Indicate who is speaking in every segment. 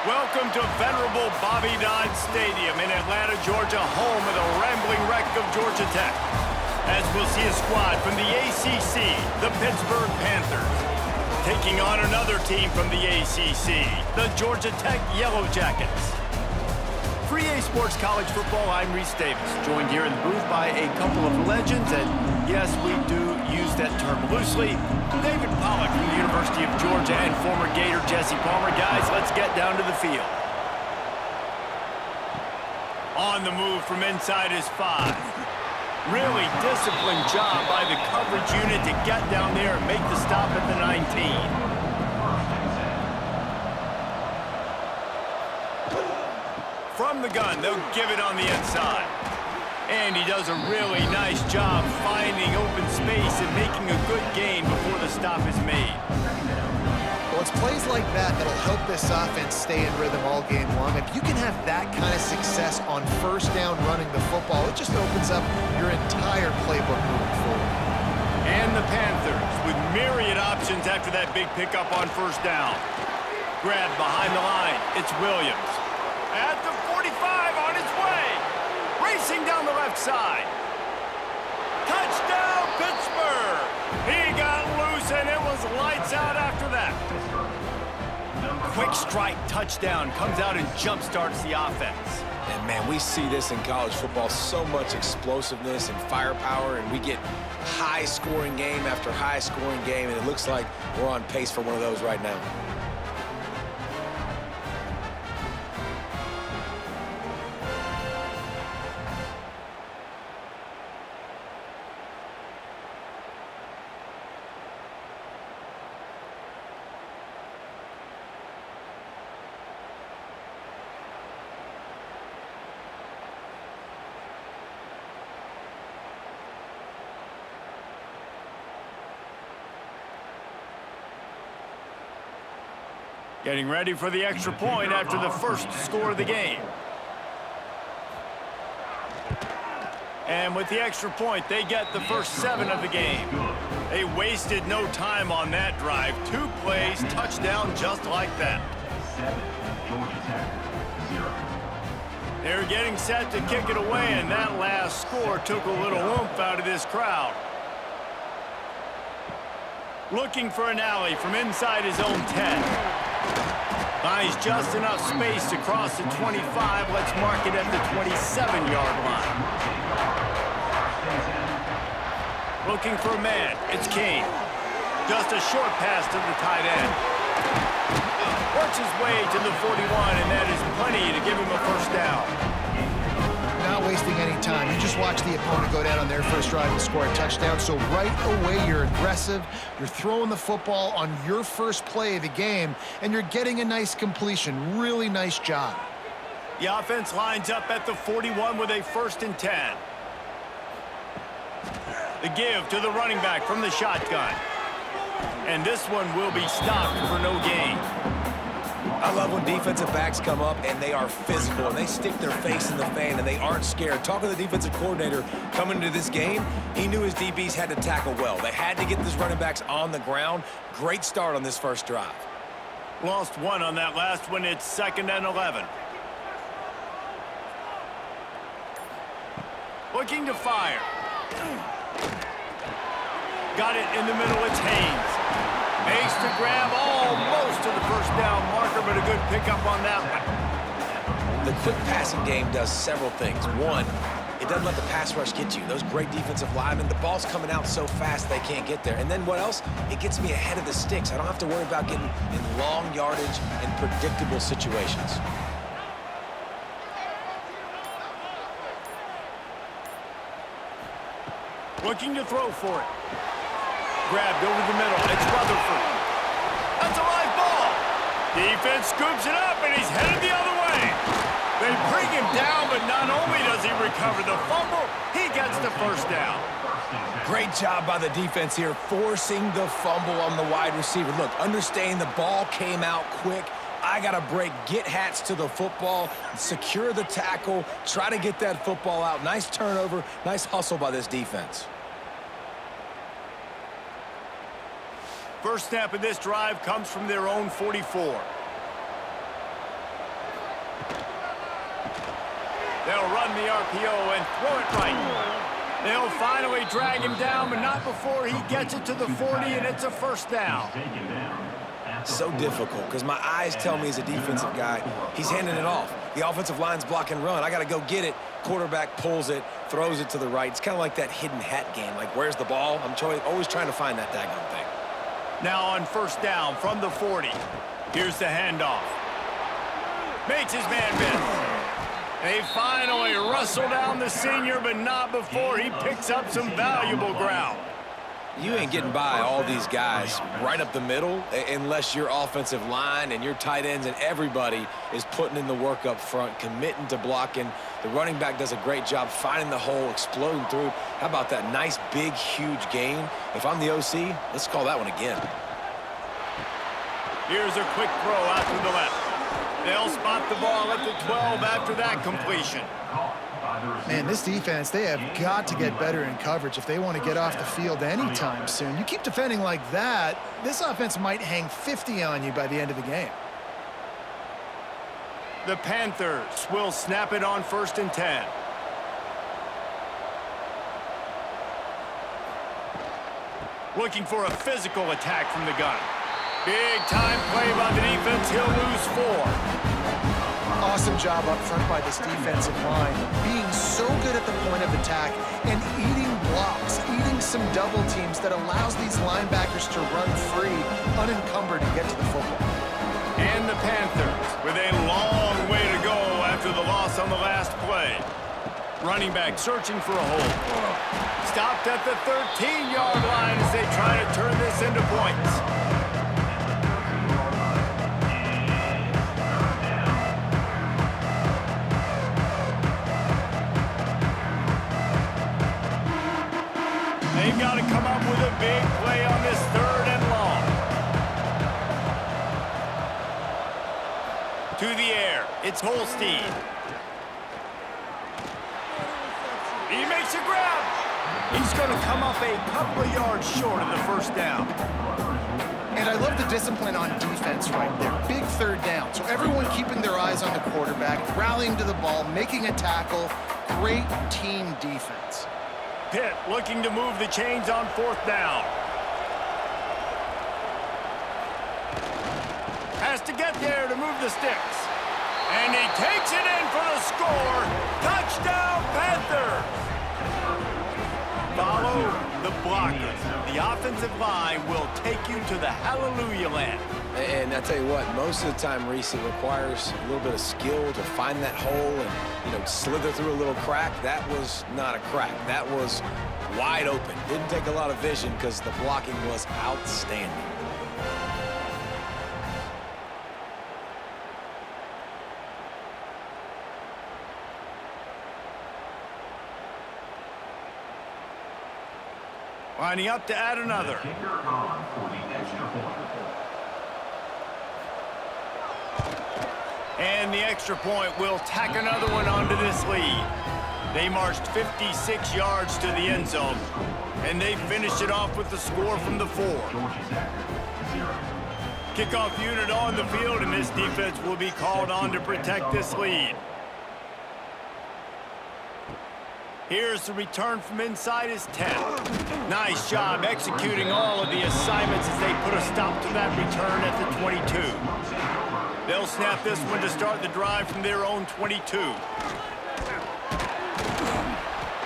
Speaker 1: Welcome to venerable Bobby Dodd Stadium in Atlanta, Georgia, home of the rambling wreck of Georgia Tech. As we'll see a squad from the ACC, the Pittsburgh Panthers, taking on another team from the ACC, the Georgia Tech Yellow Jackets. For EA Sports College Football, I'm Reese Davis, joined here in the booth by a couple of legends, and yes, we do use that term loosely. David Pollack from the University of Georgia and former Gator Jesse Palmer. Guys, let's get down to the field. On the move from inside his 5. Really disciplined job by the coverage unit to get down there and make the stop at the 19. From the gun, they'll give it on the inside. And he does a really nice job finding open space and making a good gain before the stop is made.
Speaker 2: Well, it's plays like that that'll help this offense stay in rhythm all game long. If you can have that kind of success on first down running the football, it just opens up your entire playbook moving forward.
Speaker 1: And the Panthers with myriad options after that big pickup on first down. Grabbed behind the line, it's Williams. At the 45 on his way. Racing down the left side. Touchdown, Pittsburgh! He got loose, and it was lights out after that. Quick strike touchdown comes out and jump-starts the offense.
Speaker 3: And, man, we see this in college football, so much explosiveness and firepower, and we get high-scoring game after high-scoring game, and it looks like we're on pace for one of those right now.
Speaker 1: Getting ready for the extra point after the first score of the game. And with the extra point, they get the first 7 of the game. They wasted no time on that drive. 2 plays, touchdown just like that. They're getting set to kick it away, and that last score took a little oomph out of this crowd. Looking for an alley from inside his own 10. Finds just enough space to cross the 25. Let's mark it at the 27-yard line. Looking for a man. It's Kane. Just a short pass to the tight end. Works his way to the 41, and that is plenty to give him a first down.
Speaker 2: Not wasting any time. You just watch the opponent go down on their first drive and score a touchdown. So right away, you're aggressive. You're throwing the football on your first play of the game, and you're getting a nice completion. Really nice job.
Speaker 1: The offense lines up at the 41 with a 1st and 10. The give to the running back from the shotgun. And this one will be stopped for no gain.
Speaker 3: I love when defensive backs come up and they are physical and they stick their face in the fan and they aren't scared. Talking to the defensive coordinator coming into this game, he knew his DBs had to tackle well. They had to get these running backs on the ground. Great start on this first drive.
Speaker 1: Lost 1 on that last one. It's 2nd and 11. Looking to fire. Got it in the middle. It's Haynes. Makes the grab almost to the first down marker, but a good pickup on that one.
Speaker 3: The quick passing game does several things. One, it doesn't let the pass rush get you. Those great defensive linemen, the ball's coming out so fast they can't get there. And then what else? It gets me ahead of the sticks. I don't have to worry about getting in long yardage and predictable situations.
Speaker 1: Looking to throw for it. Grabbed over the middle. It's Rutherford. That's a live ball. Defense scoops it up, and he's headed the other way. They bring him down, but not only does he recover the fumble, he gets the first down.
Speaker 3: Great job by the defense here, forcing the fumble on the wide receiver. Look, understanding the ball came out quick. I got to break, get hats to the football, secure the tackle, try to get that football out. Nice turnover, nice hustle by this defense.
Speaker 1: First snap of this drive comes from their own 44. They'll run the RPO and throw it right. They'll finally drag him down, but not before he gets it to the 40, and it's a first down.
Speaker 3: So difficult because my eyes tell me as a defensive guy, he's handing it off. The offensive line's block and run. I got to go get it. Quarterback pulls it, throws it to the right. It's kind of like that hidden hat game. Like, where's the ball? I'm always trying to find that daggone thing.
Speaker 1: Now on first down from the 40. Here's the handoff. Makes his man miss. They finally wrestle down the senior, but not before he picks up some valuable ground.
Speaker 3: You ain't getting by all these guys right up the middle unless your offensive line and your tight ends and everybody is putting in the work up front, committing to blocking. The running back does a great job finding the hole, exploding through. How about that nice, big, huge gain? If I'm the OC, let's call that one again.
Speaker 1: Here's a quick throw out to the left. They'll spot the ball at the 12 after that completion.
Speaker 2: Man, this defense, they have got to get better in coverage if they want to get off the field anytime soon. You keep defending like that, this offense might hang 50 on you by the end of the game.
Speaker 1: The Panthers will snap it on 1st and 10. Looking for a physical attack from the gun. Big time play by the defense. He'll lose 4.
Speaker 2: Awesome job up front by this defensive line, being so good at the point of attack and eating blocks, eating some double teams that allows these linebackers to run free, unencumbered, and get to the football.
Speaker 1: And the Panthers with a long way to go after the loss on the last play. Running back searching for a hole. Stopped at the 13-yard line as they try to turn this into points. They've got to come up with a big play on this 3rd and long. To the air, it's Holstein. He makes a grab. He's going to come up a couple of yards short of the first down.
Speaker 2: And I love the discipline on defense right there. Big 3rd down. So everyone keeping their eyes on the quarterback, rallying to the ball, making a tackle. Great team defense.
Speaker 1: Pitt looking to move the chains on 4th down. Has to get there to move the sticks. And he takes it in for the score. Touchdown, Panthers! Follow the blockers. The offensive line will take you to the hallelujah land.
Speaker 3: And I tell you what, most of the time, Reese, it requires a little bit of skill to find that hole and, slither through a little crack. That was not a crack. That was wide open. Didn't take a lot of vision because the blocking was outstanding.
Speaker 1: Lining up to add another. And the extra point will tack another one onto this lead. They marched 56 yards to the end zone, and they finished it off with the score from the 4. Kickoff unit on the field, and this defense will be called on to protect this lead. Here's the return from inside his 10. Nice job executing all of the assignments as they put a stop to that return at the 22. They'll snap this one to start the drive from their own 22.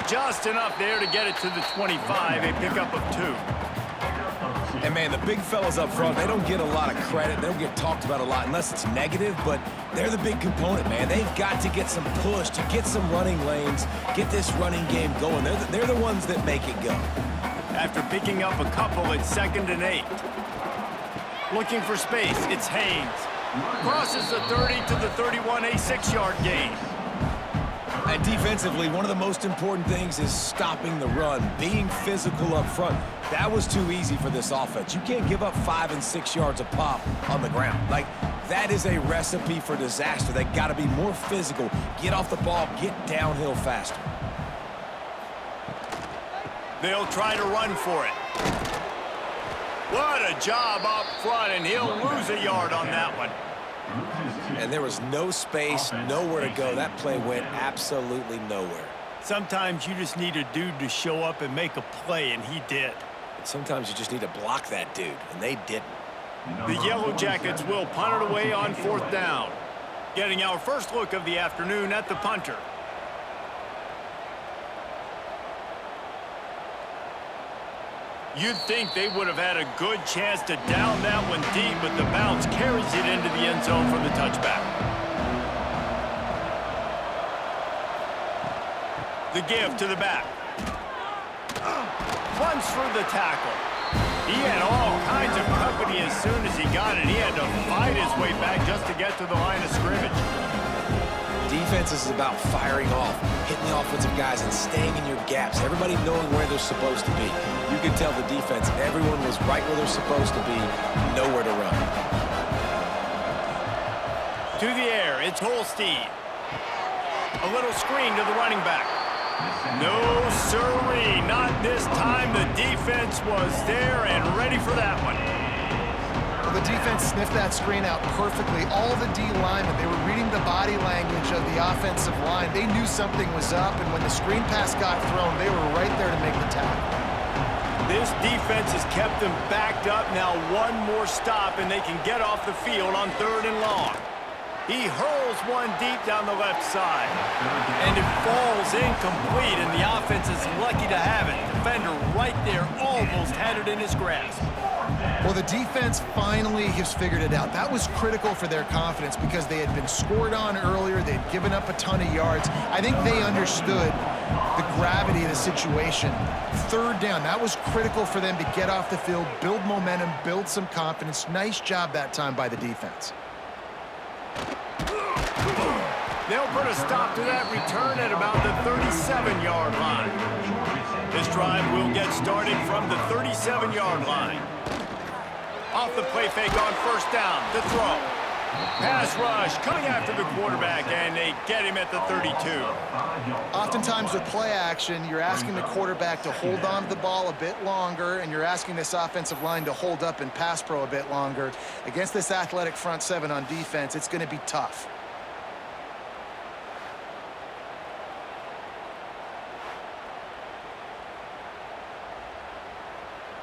Speaker 1: Just enough there to get it to the 25, a pickup of 2.
Speaker 3: And, man, the big fellas up front, they don't get a lot of credit. They don't get talked about a lot unless it's negative, but they're the big component, man. They've got to get some push, to get some running lanes, get this running game going. They're the ones that make it go.
Speaker 1: After picking up a couple at 2nd and 8. Looking for space, it's Haynes. Crosses the 30 to the 31, a 6-yard gain.
Speaker 3: And defensively, one of the most important things is stopping the run, being physical up front. That was too easy for this offense. You can't give up 5 and 6 yards a pop on the ground. Like, that is a recipe for disaster. They got to be more physical, get off the ball, get downhill faster.
Speaker 1: They'll try to run for it. What a job up front, and he'll lose a yard on that one.
Speaker 3: and there was no space, nowhere to go. That play went absolutely nowhere.
Speaker 1: Sometimes you just need a dude to show up and make a play, and he did.
Speaker 3: And sometimes you just need to block that dude, and they didn't.
Speaker 1: The Yellow Jackets will punt it away on 4th down. Getting our first look of the afternoon at the punter. You'd think they would have had a good chance to down that one deep, but the bounce carries it into the end zone for the touchback. The give to the back. Runs through the tackle. He had all kinds of company as soon as he got it. He had to fight his way back just to get to the line of scrimmage.
Speaker 3: Defense is about firing off, hitting the offensive guys, and staying in your gaps. Everybody knowing where they're supposed to be. You can tell the defense, everyone was right where they're supposed to be, nowhere to run.
Speaker 1: To the air, it's Holstein. A little screen to the running back. No, sirree, not this time. The defense was there and ready for that one.
Speaker 2: Well, the defense sniffed that screen out perfectly. All the D linemen, they were reading the body language of the offensive line. They knew something was up, and when the screen pass got thrown, they were right there to make the tackle.
Speaker 1: This defense has kept them backed up. Now one more stop, and they can get off the field on 3rd and long. He hurls one deep down the left side. And it falls incomplete, and the offense is lucky to have it. Defender right there almost had it in his grasp.
Speaker 2: Well, the defense finally has figured it out. That was critical for their confidence because they had been scored on earlier. They'd given up a ton of yards. I think they understood the gravity of the situation. 3rd down, that was critical for them to get off the field, build momentum, build some confidence. Nice job that time by the defense.
Speaker 1: They'll put a stop to that return at about the 37-yard line. This drive will get started from the 37-yard line. Off the play fake on 1st down, the throw. Pass rush coming after the quarterback, and they get him at the 32.
Speaker 2: Oftentimes with play action, you're asking the quarterback to hold on to the ball a bit longer, and you're asking this offensive line to hold up in pass pro a bit longer. Against this athletic front seven on defense, it's going to be tough.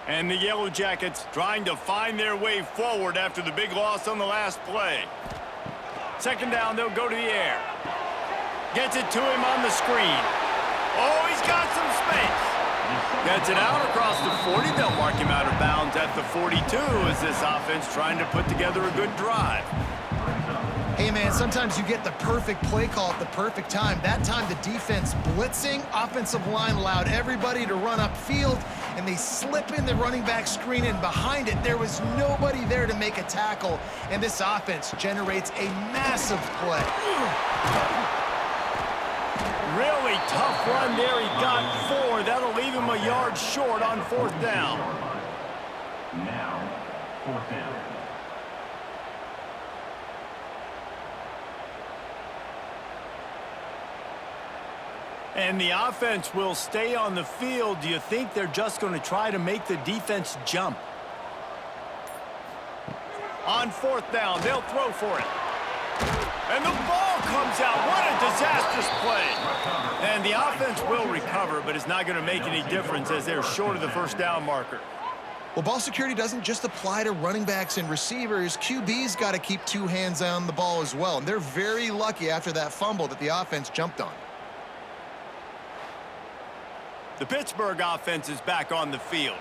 Speaker 1: And the Yellow Jackets trying to find their way forward after the big loss on the last play. 2nd down, they'll go to the air. Gets it to him on the screen. Oh, he's got some space. Gets it out across the 40. They'll mark him out of bounds at the 42 as this offense trying to put together a good drive.
Speaker 2: Hey, man, sometimes you get the perfect play call at the perfect time. That time, the defense blitzing, offensive line allowed everybody to run upfield, and they slip in the running back screen, and behind it, there was nobody there to make a tackle, and this offense generates a massive play.
Speaker 1: Really tough run there. He got 4. That'll leave him a yard short on 4th down.
Speaker 4: Now, 4th down.
Speaker 1: And the offense will stay on the field. Do you think they're just going to try to make the defense jump? On 4th down, they'll throw for it. And the ball comes out. What a disastrous play. And the offense will recover, but it's not going to make any difference as they're short of the 1st down marker.
Speaker 2: Well, ball security doesn't just apply to running backs and receivers. QB's got to keep 2 hands on the ball as well. And they're very lucky after that fumble that the offense jumped on.
Speaker 1: The Pittsburgh offense is back on the field.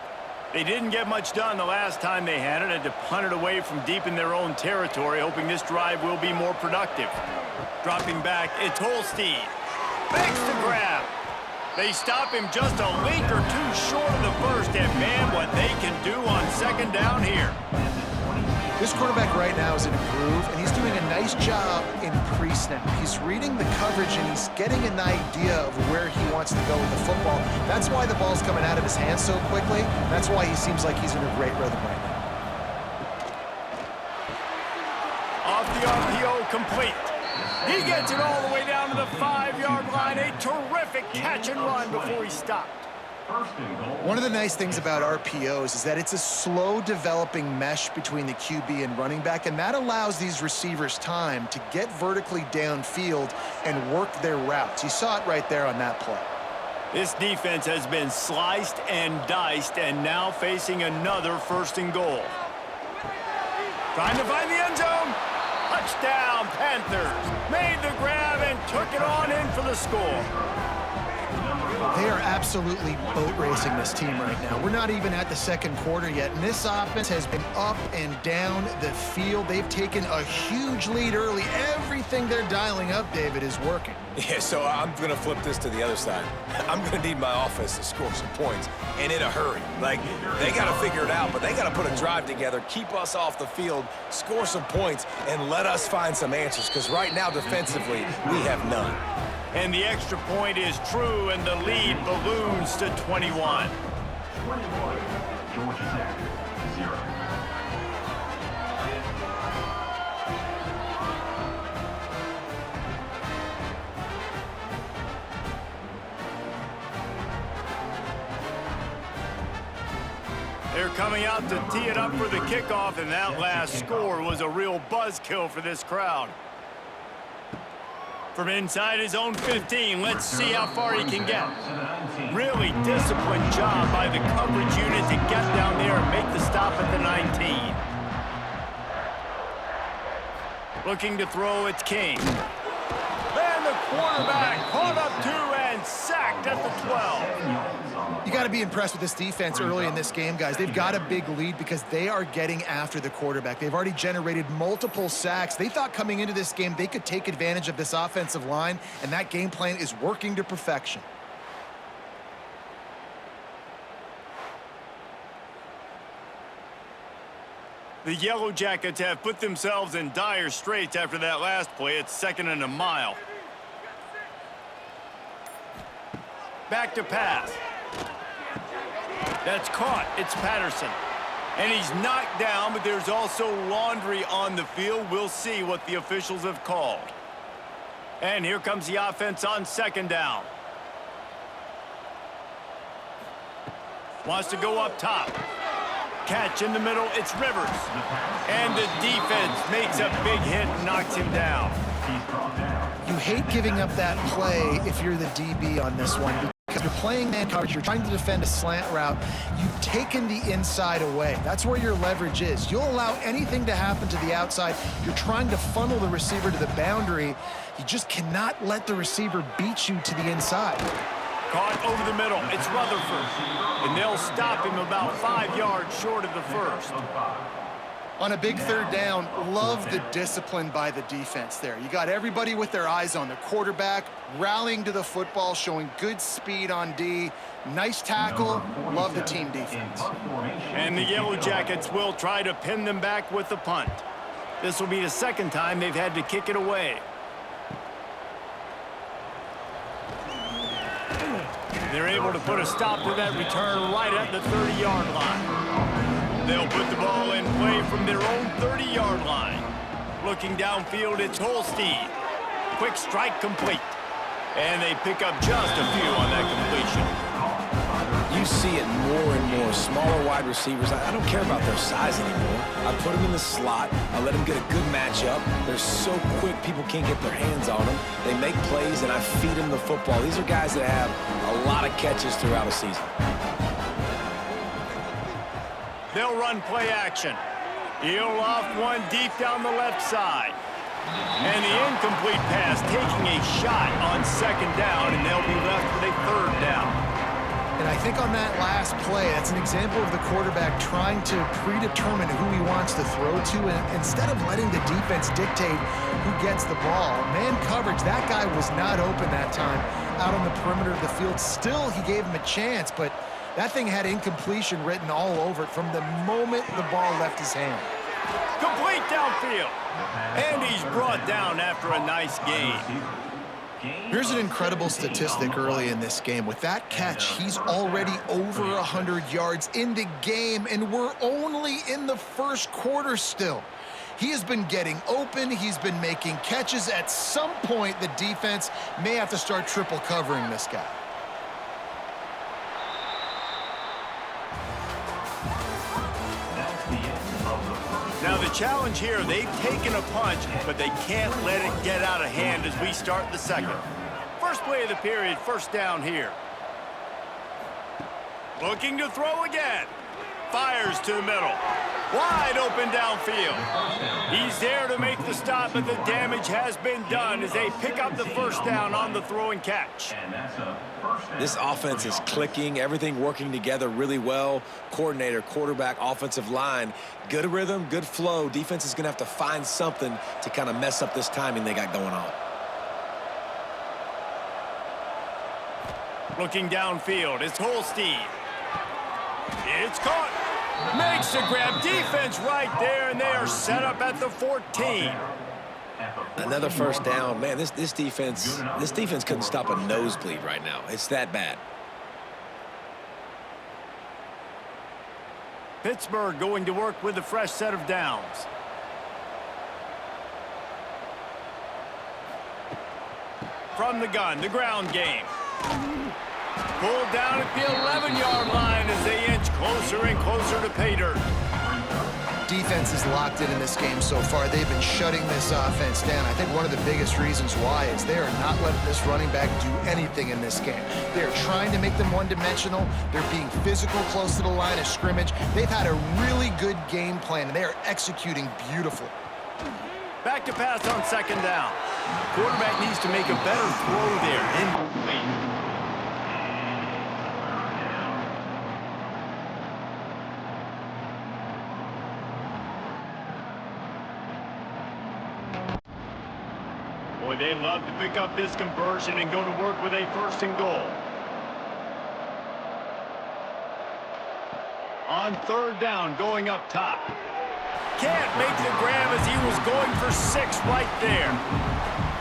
Speaker 1: They didn't get much done the last time they had it. Had to punt it away from deep in their own territory, hoping this drive will be more productive. Dropping back, it's Holstein. Makes the grab. They stop him just a link or 2 short of the 1st, and man, what they can do on 2nd down here.
Speaker 2: This quarterback right now is in a groove, and he's doing a nice job in pre-snap. He's reading the coverage, and he's getting an idea of where he wants to go with the football. That's why the ball's coming out of his hands so quickly. That's why he seems like he's in a great rhythm right now.
Speaker 1: Off the RPO, complete. He gets it all the way down to the 5-yard line. A terrific catch and run before he stopped.
Speaker 4: First and goal.
Speaker 2: One of the nice things about RPOs is that it's a slow developing mesh between the QB and running back, and that allows these receivers time to get vertically downfield and work their routes. You saw it right there on that play.
Speaker 1: This defense has been sliced and diced and now facing another first and goal. Trying to find the end zone. Touchdown, Panthers. Made the grab and took it on in for the score.
Speaker 2: They are absolutely boat racing this team right now. We're not even at the second quarter yet, and this offense has been up and down the field. They've taken a huge lead early. Everything they're dialing up, David, is working.
Speaker 3: Yeah, so I'm going to flip this to the other side. I'm going to need my offense to score some points, and in a hurry. Like, they got to figure it out, but they got to put a drive together, keep us off the field, score some points, and let us find some answers, because right now, defensively, we have none.
Speaker 1: And the extra point is true, and the lead balloons to 21.
Speaker 4: 21. Georgia Tech, 0.
Speaker 1: They're coming out to tee it up for the kickoff, and that last score was a real buzzkill for this crowd. From inside his own 15, let's see how far he can get. Really disciplined job by the coverage unit to get down there and make the stop at the 19. Looking to throw, it's King. And the quarterback caught up to and sacked at the 12.
Speaker 2: You got to be impressed with this defense early in this game, guys. They've got a big lead because they are getting after the quarterback. They've already generated multiple sacks. They thought coming into this game they could take advantage of this offensive line, and that game plan is working to perfection.
Speaker 1: The Yellow Jackets have put themselves in dire straits after that last play. It's 2nd and a mile. Back to pass. That's caught. It's Patterson. And he's knocked down, but there's also laundry on the field. We'll see what the officials have called. And here comes the offense on 2nd down. Wants to go up top. Catch in the middle. It's Rivers. And the defense makes a big hit and knocks him down.
Speaker 2: You hate giving up that play if you're the DB on this one, because you're playing man coverage, you're trying to defend a slant route, you've taken the inside away. That's where your leverage is. You'll allow anything to happen to the outside. You're trying to funnel the receiver to the boundary. You just cannot let the receiver beat you to the inside.
Speaker 1: Caught over the middle. It's Rutherford. And they'll stop him about 5 yards short of the first.
Speaker 2: On a big 3rd down, love the discipline by the defense there. You got everybody with their eyes on the quarterback, rallying to the football, showing good speed on D. Nice tackle. Love the team defense.
Speaker 1: And the Yellow Jackets will try to pin them back with the punt. This will be the 2nd time they've had to kick it away. They're able to put a stop to that return right at the 30-yard line. They'll put the ball in play from their own 30-yard line. Looking downfield, it's Holstein. Quick strike complete. And they pick up just a few on that completion.
Speaker 3: You see it more and more. Smaller wide receivers, I don't care about their size anymore. I put them in the slot. I let them get a good matchup. They're so quick, people can't get their hands on them. They make plays, and I feed them the football. These are guys that have a lot of catches throughout a season.
Speaker 1: They'll run play action. He'll off one deep down the left side. And the incomplete pass taking a shot on 2nd down, and they'll be left with a 3rd down.
Speaker 2: And I think on that last play, that's an example of the quarterback trying to predetermine who he wants to throw to, and instead of letting the defense dictate who gets the ball. Man coverage, that guy was not open that time out on the perimeter of the field. Still, he gave him a chance, but that thing had incompletion written all over it from the moment the ball left his hand.
Speaker 1: Complete downfield. And he's brought down after a nice gain.
Speaker 2: Here's an incredible statistic early in this game. With that catch, he's already over 100 yards in the game, and we're only in the 1st quarter still. He has been getting open. He's been making catches. At some point, the defense may have to start triple covering this guy.
Speaker 1: Now the challenge here, they've taken a punch, but they can't let it get out of hand as we start the second. First play of the period, first down here. Looking to throw again. Fires to the middle. Wide open downfield. He's there to make the stop, but the damage has been done as they pick up the first down on the throw and catch.
Speaker 4: And that's a first down.
Speaker 3: This offense is clicking, everything working together really well. Coordinator, quarterback, offensive line, good rhythm, good flow. Defense is going to have to find something to kind of mess up this timing they got going on.
Speaker 1: Looking downfield, it's Holstein. It's caught. Makes the grab. Defense right there, and they are set up at the 14.
Speaker 3: Another first down. Man, this defense couldn't stop a nosebleed right now. It's that bad.
Speaker 1: Pittsburgh going to work with a fresh set of downs. From the gun, the ground game. Pulled down at the 11-yard line as they inch closer and closer to pay dirt.
Speaker 2: Defense is locked in this game so far. They've been shutting this offense down. I think one of the biggest reasons why is they are not letting this running back do anything in this game. They're trying to make them one-dimensional. They're being physical close to the line of scrimmage. They've had a really good game plan, and they are executing beautifully.
Speaker 1: Back to pass on second down. Quarterback needs to make a better throw there. Incomplete. Boy, they'd love to pick up this conversion and go to work with a first and goal. On third down, going up top. Can't make the grab as he was going for 6 right there.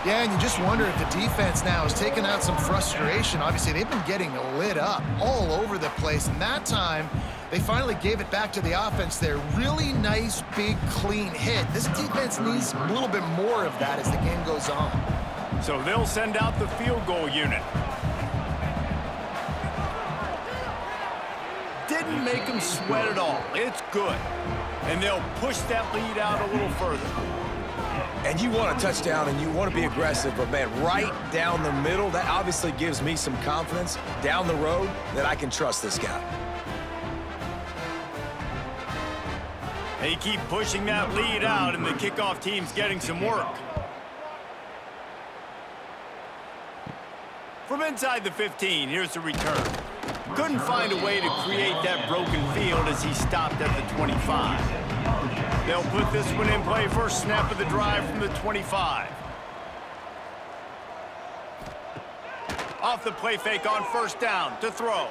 Speaker 2: Yeah, and you just wonder if the defense now has taken out some frustration. Obviously, they've been getting lit up all over the place, and that time they finally gave it back to the offense there. Really nice, big, clean hit. This defense needs a little bit more of that as the game goes on.
Speaker 1: So they'll send out the field goal unit. Didn't make them sweat at all. It's good. And they'll push that lead out a little further.
Speaker 3: And you want a touchdown and you want to be aggressive, but man, right down the middle, that obviously gives me some confidence down the road that I can trust this guy.
Speaker 1: They keep pushing that lead out, and the kickoff team's getting some work. From inside the 15, here's the return. Couldn't find a way to create that broken field as he stopped at the 25. They'll put this one in play first snap of the drive from the 25. Off the play fake on first down to throw.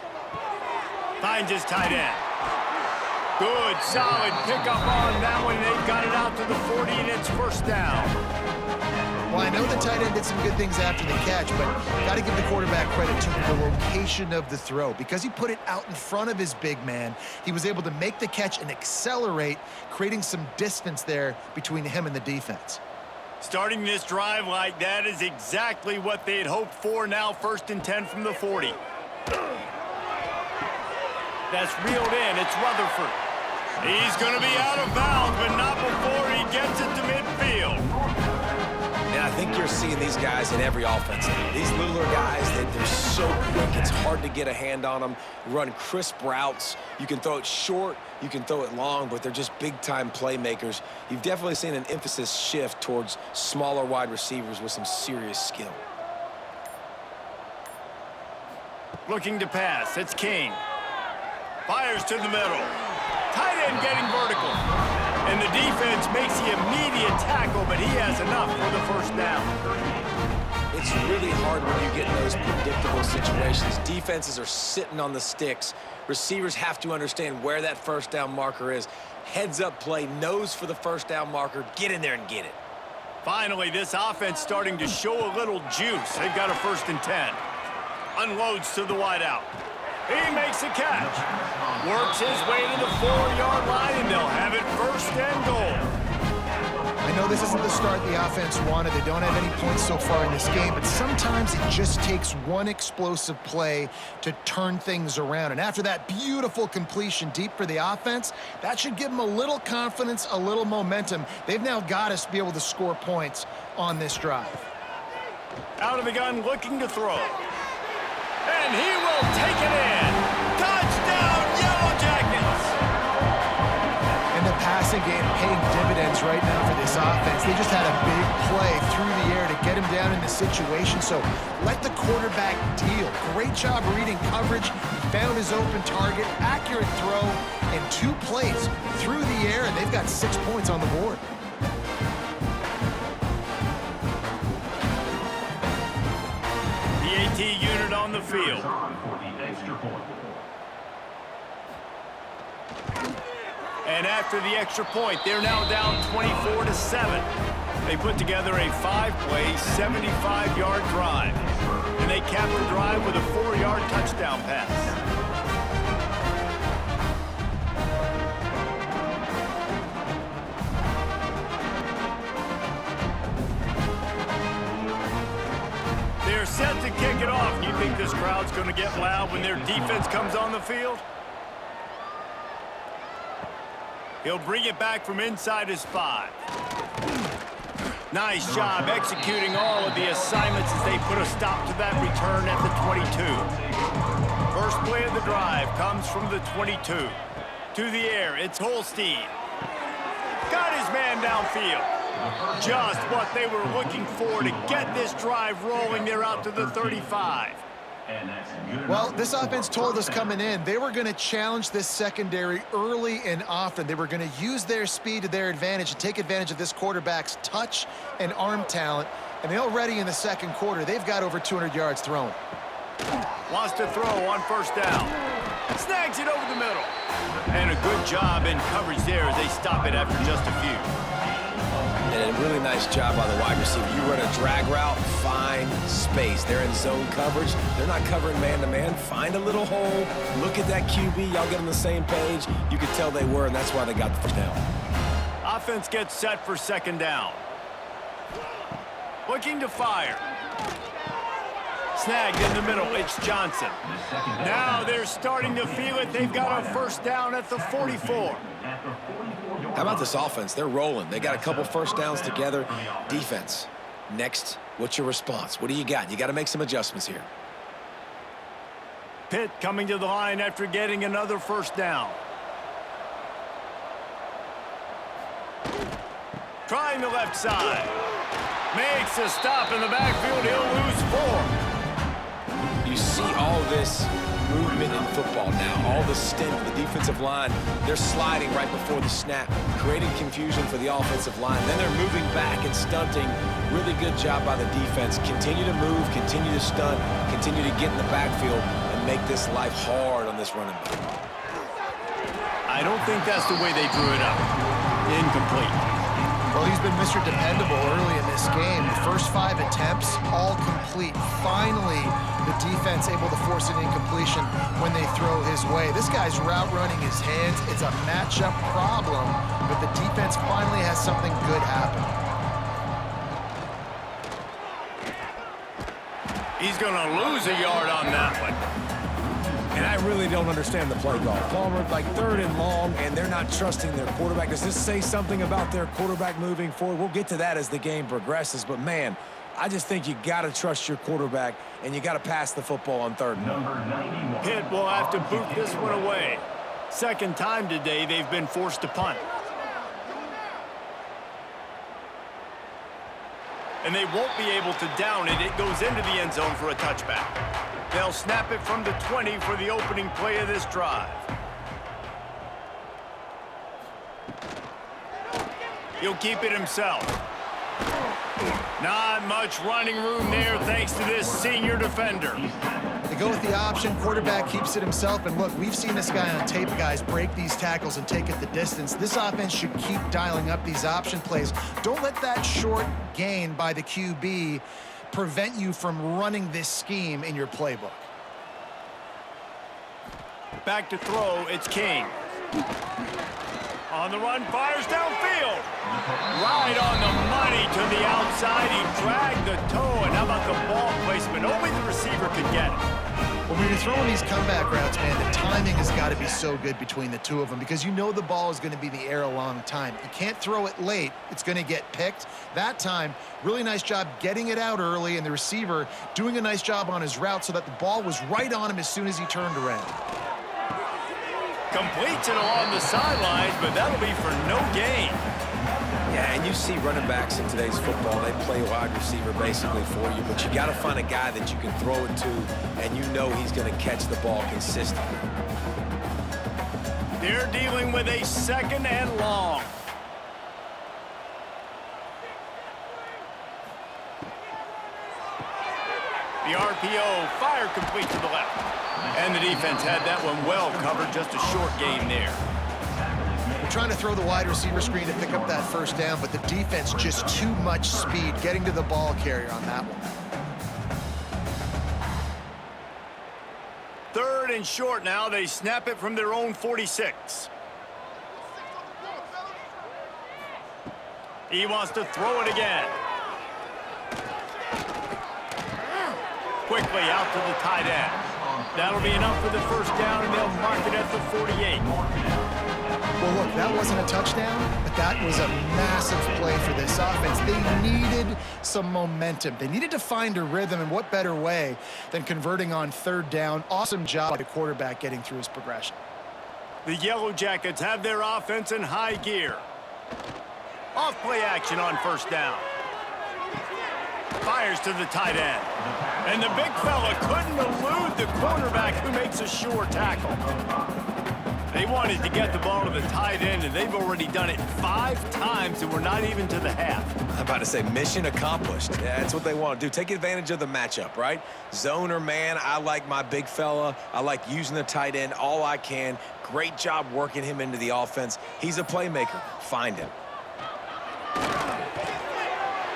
Speaker 1: Finds his tight end. Good, solid pickup on that one. They've got it out to the 40, and it's first down.
Speaker 2: Well, I know the tight end did some good things after the catch, but got to give the quarterback credit to the location of the throw. Because he put it out in front of his big man, he was able to make the catch and accelerate, creating some distance there between him and the defense.
Speaker 1: Starting this drive like that is exactly what they had hoped for. Now first and 10 from the 40. That's reeled in. It's Rutherford. He's going to be out of bounds, but not before he gets it to midfield.
Speaker 3: And I think you're seeing these guys in every offense now. These littler guys, they're so quick, it's hard to get a hand on them. Run crisp routes. You can throw it short, you can throw it long, but they're just big-time playmakers. You've definitely seen an emphasis shift towards smaller wide receivers with some serious skill.
Speaker 1: Looking to pass. It's King. Fires to the middle. Tight end getting vertical. And the defense makes the immediate tackle, but he has enough for the first down.
Speaker 3: It's really hard when you get in those predictable situations. Defenses are sitting on the sticks. Receivers have to understand where that first down marker is. Heads up play, nose for the first down marker. Get in there and get it.
Speaker 1: Finally, this offense starting to show a little juice. They've got a first and 10. Unloads to the wideout. He makes a catch. Works his way to the 4-yard line, and they'll have it first and goal.
Speaker 2: I I know this isn't the start the offense wanted. They don't have any points so far in this game, but sometimes it just takes one explosive play to turn things around. And after that beautiful completion deep for the offense, that should give them a little confidence, a little momentum. They've now got us to be able to score points on this drive.
Speaker 1: Out of the gun, looking to throw. And he will take it in. Touchdown, Yellow Jackets!
Speaker 2: And the passing game paying dividends right now for this offense. They just had a big play through the air to get him down in the situation. So let the quarterback deal. Great job reading coverage. Found his open target. Accurate throw. And 2 plays through the air. And they've got 6 points on the board.
Speaker 1: The AT unit on the field.
Speaker 4: For the extra point.
Speaker 1: And after the extra point, they're now down 24-7. They put together a 5-play, 75-yard drive. And they cap the drive with a 4-yard touchdown pass. They're set to kick it off. You think this crowd's going to get loud when their defense comes on the field? He'll bring it back from inside his 5. Nice job executing all of the assignments as they put a stop to that return at the 22. First play of the drive comes from the 22. To the air, it's Holstein. Got his man downfield. Just what they were looking for to get this drive rolling. They're out to the 35.
Speaker 2: Well, this offense told us coming in they were going to challenge this secondary early and often. They were going to use their speed to their advantage and take advantage of this quarterback's touch and arm talent. And already in the second quarter, they've got over 200 yards thrown.
Speaker 1: Wants to throw on first down. Snags it over the middle. And a good job in coverage there as they stop it after just a few.
Speaker 3: And a really nice job by the wide receiver. You run a drag route, find space. They're in zone coverage. They're not covering man-to-man. Find a little hole. Look at that QB. Y'all get on the same page. You could tell they were, and that's why they got the first down.
Speaker 1: Offense gets set for second down. Looking to fire. Snagged in the middle. It's Johnson. Now they're starting to feel it. They've got a first down at the 44.
Speaker 3: How about this offense? They're rolling. They got a couple first downs together. Defense. Next, what's your response? What do you got? You got to make some adjustments here.
Speaker 1: Pitt coming to the line after getting another first down. Trying the left side. Makes a stop in the backfield. He'll lose 4.
Speaker 3: You see all this movement in football now. All the stint of the defensive line. They're sliding right before the snap, creating confusion for the offensive line. Then they're moving back and stunting. Really good job by the defense. Continue to move, continue to stunt, continue to get in the backfield and make this life hard on this running back.
Speaker 1: I don't think that's the way they drew it up. Incomplete.
Speaker 2: Well, he's been Mr. Dependable early in this game. The first 5 attempts, all complete. Finally, the defense able to force an incompletion when they throw his way. This guy's route running his hands. It's a matchup problem, but the defense finally has something good happen.
Speaker 1: He's going to lose a yard on that one.
Speaker 3: And I really don't understand the play call. Palmer, like 3rd and long, and they're not trusting their quarterback. Does this say something about their quarterback moving forward? We'll get to that as the game progresses, but man, I just think you got to trust your quarterback, and you got to pass the football on 3rd and long.
Speaker 1: Pitt will have to boot this one away. Second time today they've been forced to punt. And they won't be able to down it. It goes into the end zone for a touchback. They'll snap it from the 20 for the opening play of this drive. He'll keep it himself. Not much running room there thanks to this senior defender.
Speaker 2: They go with the option. Quarterback keeps it himself. And look, we've seen this guy on tape, guys, break these tackles and take it the distance. This offense should keep dialing up these option plays. Don't let that short gain by the QB prevent you from running this scheme in your playbook.
Speaker 1: Back to throw, it's King. On the run, fires downfield. Right on the money to the outside. He dragged the toe, and how about the ball placement? Only the receiver could get it.
Speaker 2: Well, when you're throwing these comeback routes, man, the timing has got to be so good between the two of them because you know the ball is going to be in the air a long time. You can't throw it late. It's going to get picked. That time, really nice job getting it out early, and the receiver doing a nice job on his route so that the ball was right on him as soon as he turned around.
Speaker 1: Completes it along the sidelines, but that'll be for no gain.
Speaker 3: Yeah, and you see running backs in today's football, they play wide receiver basically for you, but you got to find a guy that you can throw it to, and you know he's going to catch the ball consistently.
Speaker 1: They're dealing with a 2nd and long. The RPO, fire complete to the left. And the defense had that one well covered, just a short gain there.
Speaker 2: We're trying to throw the wide receiver screen to pick up that first down, but the defense just too much speed getting to the ball carrier on that one.
Speaker 1: 3rd and short now. They snap it from their own 46. He wants to throw it again. Quickly out to the tight end. That'll be enough for the first down, and they'll mark it at the 48.
Speaker 2: Well, look, that wasn't a touchdown, but that was a massive play for this offense. They needed some momentum. They needed to find a rhythm, and what better way than converting on 3rd down. Awesome job by the quarterback getting through his progression.
Speaker 1: The Yellow Jackets have their offense in high gear. Off play action on 1st down. Fires to the tight end. And the big fella couldn't elude the cornerback who makes a sure tackle. They wanted to get the ball to the tight end, and they've already done it 5 times, and we're not even to the half.
Speaker 3: I'm about to say mission accomplished. Yeah, that's what they want to do. Take advantage of the matchup, right? Zone or man, I like my big fella. I like using the tight end all I can. Great job working him into the offense. He's a playmaker. Find him.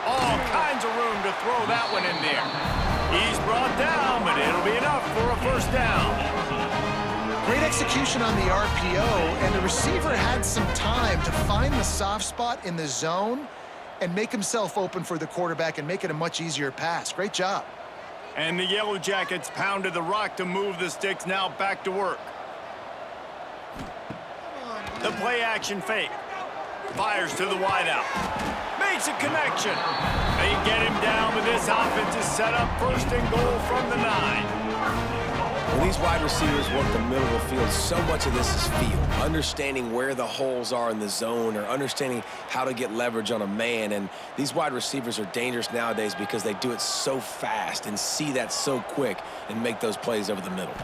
Speaker 1: All kinds of room to throw that one in there. He's brought down, but it'll be enough for a first down.
Speaker 2: Great execution on the RPO, and the receiver had some time to find the soft spot in the zone and make himself open for the quarterback and make it a much easier pass. Great job.
Speaker 1: And the Yellow Jackets pounded the rock to move the sticks, now back to work. The play action fake. Fires to the wideout. Makes a connection. They get him down, but this offense is set up 1st and goal from the 9.
Speaker 3: When these wide receivers work the middle of the field, so much of this is feel. Understanding where the holes are in the zone or understanding how to get leverage on a man. And these wide receivers are dangerous nowadays because they do it so fast and see that so quick and make those plays over the middle.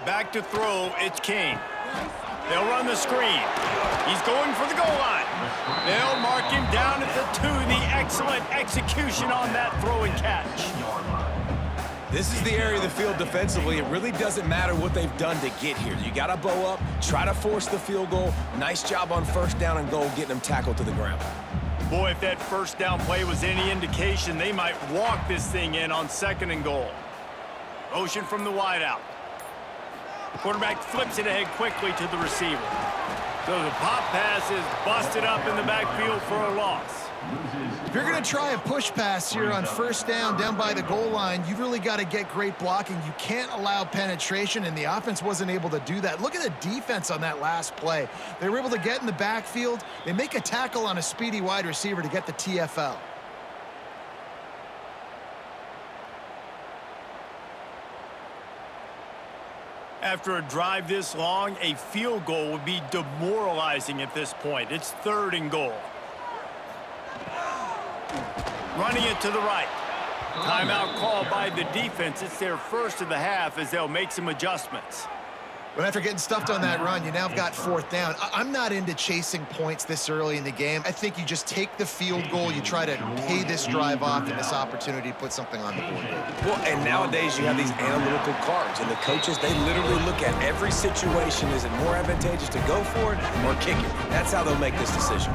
Speaker 1: Back to throw, it's King. They'll run the screen. He's going for the goal line. They'll mark him down at the 2. The excellent execution on that throw and catch.
Speaker 3: This is the area of the field defensively. It really doesn't matter what they've done to get here. You got to bow up, try to force the field goal. Nice job on 1st down and goal, getting them tackled to the ground.
Speaker 1: Boy, if that first down play was any indication, they might walk this thing in on 2nd and goal. Motion from the wideout. Quarterback flips it ahead quickly to the receiver. So the pop pass is busted up in the backfield for a loss.
Speaker 2: If you're going to try a push pass here on 1st down by the goal line, you've really got to get great blocking. You can't allow penetration, and the offense wasn't able to do that. Look at the defense on that last play. They were able to get in the backfield. They make a tackle on a speedy wide receiver to get the TFL.
Speaker 1: After a drive this long, a field goal would be demoralizing at this point. It's 3rd and goal. Running it to the right. Timeout called by the defense. It's their 1st of the half as they'll make some adjustments.
Speaker 2: But after getting stuffed on that run, you now have got 4th down. I'm not into chasing points this early in the game. I think you just take the field goal. You try to pay this drive off and this opportunity to put something on the board.
Speaker 3: Well, and nowadays you have these analytical cards, and the coaches, they literally look at every situation. Is it more advantageous to go for it or kick it? That's how they'll make this decision.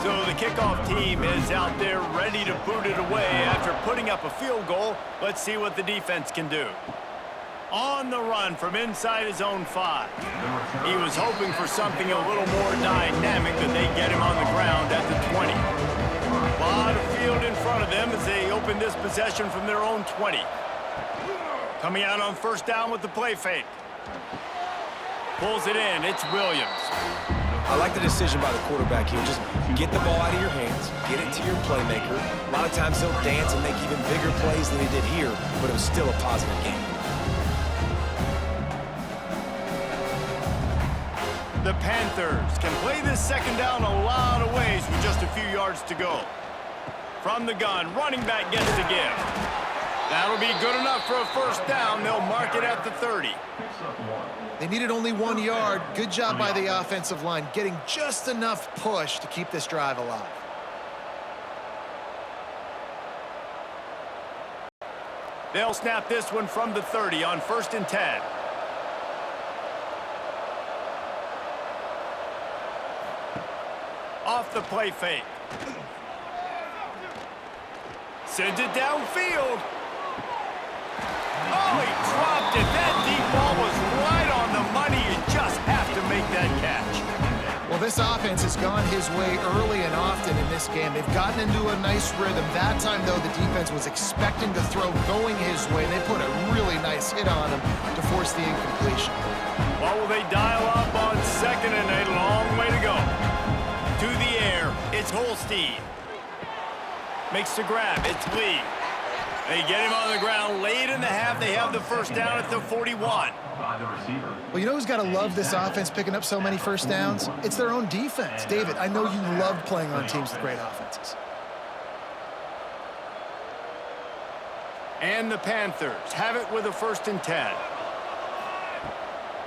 Speaker 1: So the kickoff team is out there ready to boot it away after putting up a field goal. Let's see what the defense can do. On the run from inside his own 5. He was hoping for something a little more dynamic than they get him on the ground at the 20. A lot of field in front of them as they open this possession from their own 20. Coming out on first down with the play fake. Pulls it in. It's Williams.
Speaker 3: I like the decision by the quarterback here. Just get the ball out of your hands, get it to your playmaker. A lot of times he'll dance and make even bigger plays than he did here, but it was still a positive game.
Speaker 1: The Panthers can play this second down a lot of ways with just a few yards to go. From the gun, running back gets the give. That'll be good enough for a first down. They'll mark it at the 30.
Speaker 2: They needed only 1 yard. Good job by the offensive line, getting just enough push to keep this drive alive.
Speaker 1: They'll snap this one from the 30 on 1st and 10. Off the play fake. Sends it downfield. Oh, he dropped it. That deep ball was right on the money. You just have to make that catch.
Speaker 2: Well, this offense has gone his way early and often in this game. They've gotten into a nice rhythm. That time, though, the defense was expecting to throw going his way. They put a really nice hit on him to force the incompletion.
Speaker 1: Well, will they dial up on 2nd and a long way to go? To the air, it's Holstein. Makes the grab, it's Lee. They get him on the ground late in the half. They have the first down at the 41.
Speaker 2: Well, you know who's got to love this offense picking up so many first downs? It's their own defense. David, I know you love playing on teams with great offenses.
Speaker 1: And the Panthers have it with a 1st and 10.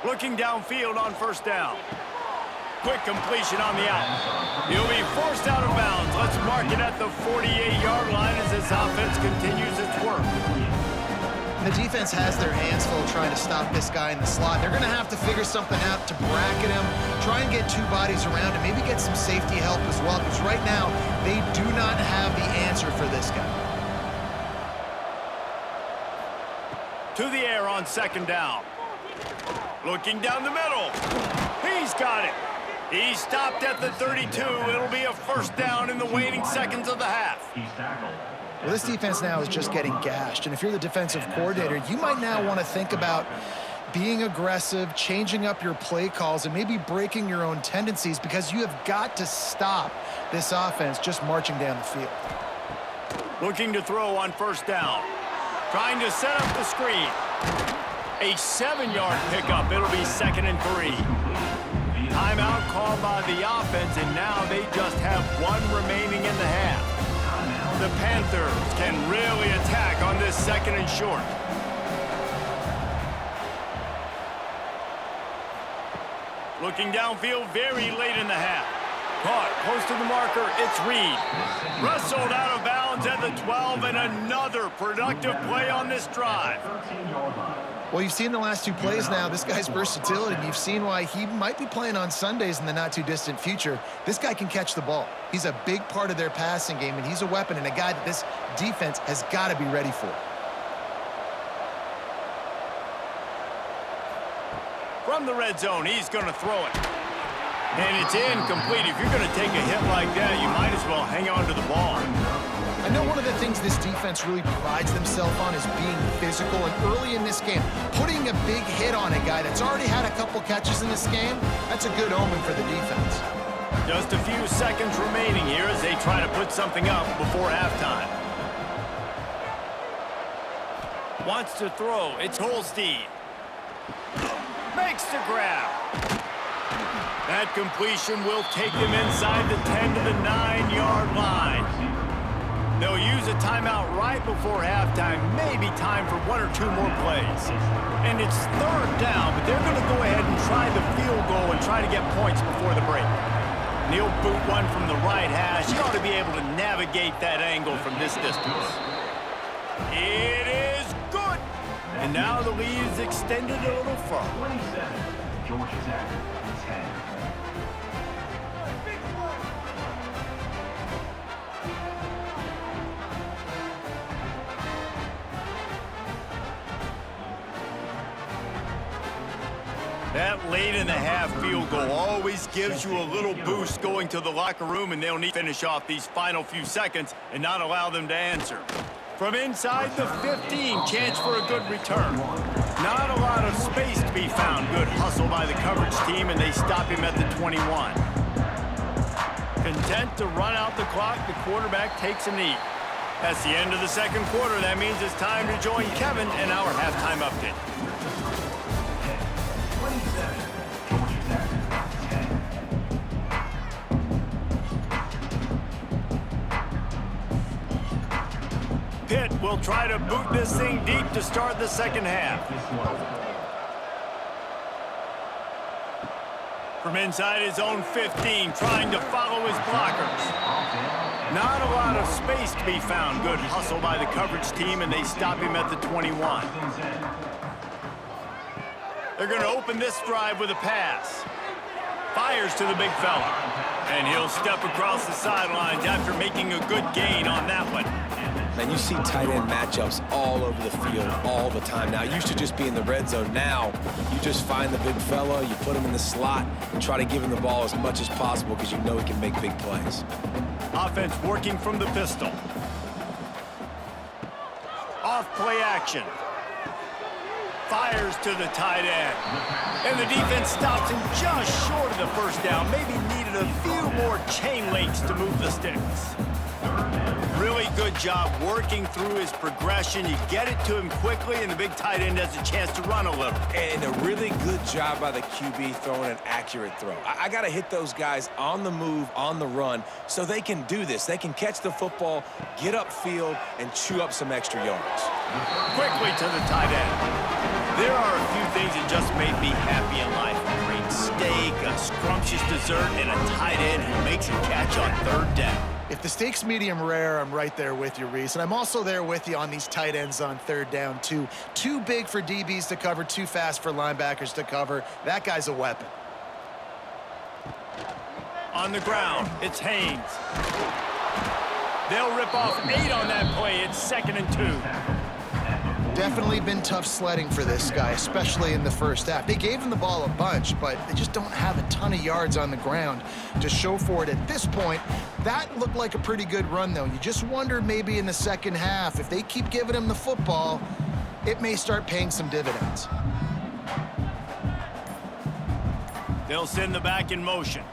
Speaker 1: Looking downfield on first down. Quick completion on the out. He'll be forced out of bounds. Let's mark it at the 48-yard line as this offense continues its work.
Speaker 2: The defense has their hands full trying to stop this guy in the slot. They're going to have to figure something out to bracket him, try and get 2 bodies around him, maybe get some safety help as well, because right now they do not have the answer for this guy.
Speaker 1: To the air on 2nd down. Looking down the middle. He's got it. He stopped at the 32. It'll be a first down in the waning seconds of the half.
Speaker 2: Well, this defense now is just getting gashed, and if you're the defensive coordinator, you might now want to think about being aggressive, changing up your play calls, and maybe breaking your own tendencies, because you have got to stop this offense just marching down the field.
Speaker 1: Looking to throw on first down. Trying to set up the screen. A 7-yard pickup. It'll be 2nd and 3. Timeout called by the offense, and now they just have 1 remaining in the half. The Panthers can really attack on this 2nd and short. Looking downfield very late in the half. Caught, close to the marker, it's Reed. Wrestled out of bounds at the 12, and another productive play on this drive.
Speaker 2: Well, you've seen the last 2 plays now, this guy's versatility, and you've seen why he might be playing on Sundays in the not-too-distant future. This guy can catch the ball. He's a big part of their passing game, and he's a weapon and a guy that this defense has got to be ready for.
Speaker 1: From the red zone, he's going to throw it. And it's incomplete. If you're going to take a hit like that, you might as well hang on to the ball.
Speaker 2: I know one of the things this defense really prides themselves on is being physical, and early in this game, putting a big hit on a guy that's already had a couple catches in this game, that's a good omen for the defense.
Speaker 1: Just a few seconds remaining here as they try to put something up before halftime. Wants to throw. It's Holstein. Makes the grab. That completion will take them inside the 10 to the 9-yard line. They'll use a timeout right before halftime, maybe time for 1 or 2 more plays. And it's 3rd down, but they're going to go ahead and try the field goal and try to get points before the break. And he'll boot one from the right hash. He ought to be able to navigate that angle from this distance. It is good. And now the lead is extended a little further.
Speaker 4: 27, Georgia Tech, 10.
Speaker 1: That late in the half field goal always gives you a little boost going to the locker room, and they'll need to finish off these final few seconds and not allow them to answer. From inside the 15, chance for a good return. Not a lot of space to be found. Good hustle by the coverage team, and they stop him at the 21. Content to run out the clock, the quarterback takes a knee. That's the end of the second quarter. That means it's time to join Kevin in our halftime update. Pitt will try to boot this thing deep to start the second half. From inside his own 15, trying to follow his blockers. Not a lot of space to be found. Good hustle by the coverage team, and they stop him at the 21. They're going to open this drive with a pass. Fires to the big fella. And he'll step across the sidelines after making a good gain on that one.
Speaker 3: Man, you see tight end matchups all over the field all the time. Now, it used to just be in the red zone. Now, you just find the big fella, you put him in the slot, and try to give him the ball as much as possible because you know he can make big plays.
Speaker 1: Offense working from the pistol. Off play action. Fires to the tight end. And the defense stops him just short of the first down. Maybe needed a few more chain links to move the sticks. Really good job working through his progression. You get it to him quickly, and the big tight end has a chance to run a little.
Speaker 3: And a really good job by the QB throwing an accurate throw. I got to hit those guys on the move, on the run, so they can do this. They can catch the football, get upfield, and chew up some extra yards.
Speaker 1: Quickly to the tight end. There are a few things that just made me happy in life. A great steak, a scrumptious dessert, and a tight end who makes a catch on third down.
Speaker 2: If the steak's medium rare, I'm right there with you, Reese. And I'm also there with you on these tight ends on third down, too. Too big for DBs to cover, too fast for linebackers to cover. That guy's a weapon.
Speaker 1: On the ground, it's Haynes. They'll rip off 8 on that play. It's 2nd and 2.
Speaker 2: Definitely been tough sledding for this guy, especially in the first half. They gave him the ball a bunch, but they just don't have a ton of yards on the ground to show for it at this point. That looked like a pretty good run, though. You just wondered maybe in the second half, if they keep giving him the football, it may start paying some dividends.
Speaker 1: They'll send the back in motion.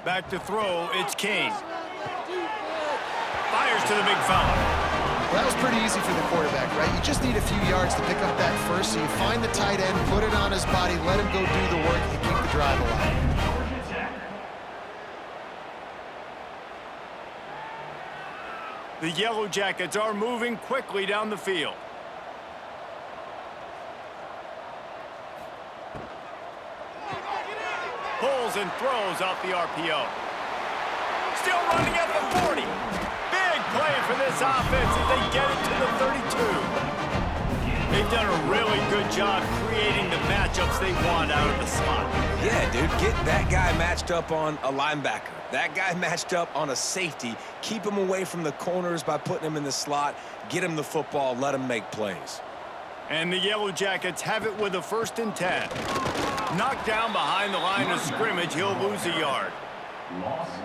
Speaker 1: Back to throw, it's King. Fires to the big fella.
Speaker 2: Well, that was pretty easy for the quarterback, right? You just need a few yards to pick up that first, so you find the tight end, put it on his body, let him go do the work, and keep the drive alive.
Speaker 1: The Yellow Jackets are moving quickly down the field. Pulls and throws off the RPO. Still running at the 40. Big play for this offense as they get it to the 32. They've done a really good job creating the matchups they want out of the slot.
Speaker 3: Yeah, dude, get that guy matched up on a linebacker. That guy matched up on a safety. Keep him away from the corners by putting him in the slot. Get him the football. Let him make plays.
Speaker 1: And the Yellow Jackets have it with a 1st and 10. Knocked down behind the line of scrimmage, he'll lose a yard.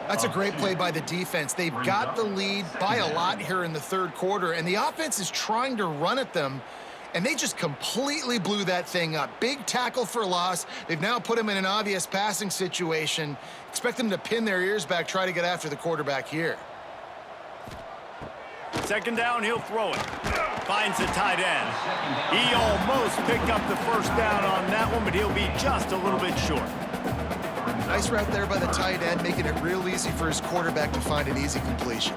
Speaker 2: That's a great play by the defense. They've got the lead by a lot here in the third quarter, and the offense is trying to run at them, and they just completely blew that thing up. Big tackle for loss. They've now put him in an obvious passing situation. Expect them to pin their ears back, try to get after the quarterback here.
Speaker 1: 2nd down, he'll throw it. Finds the tight end. He almost picked up the 1st down on that one, but he'll be just a little bit short.
Speaker 2: Nice route there by the tight end, making it real easy for his quarterback to find an easy completion.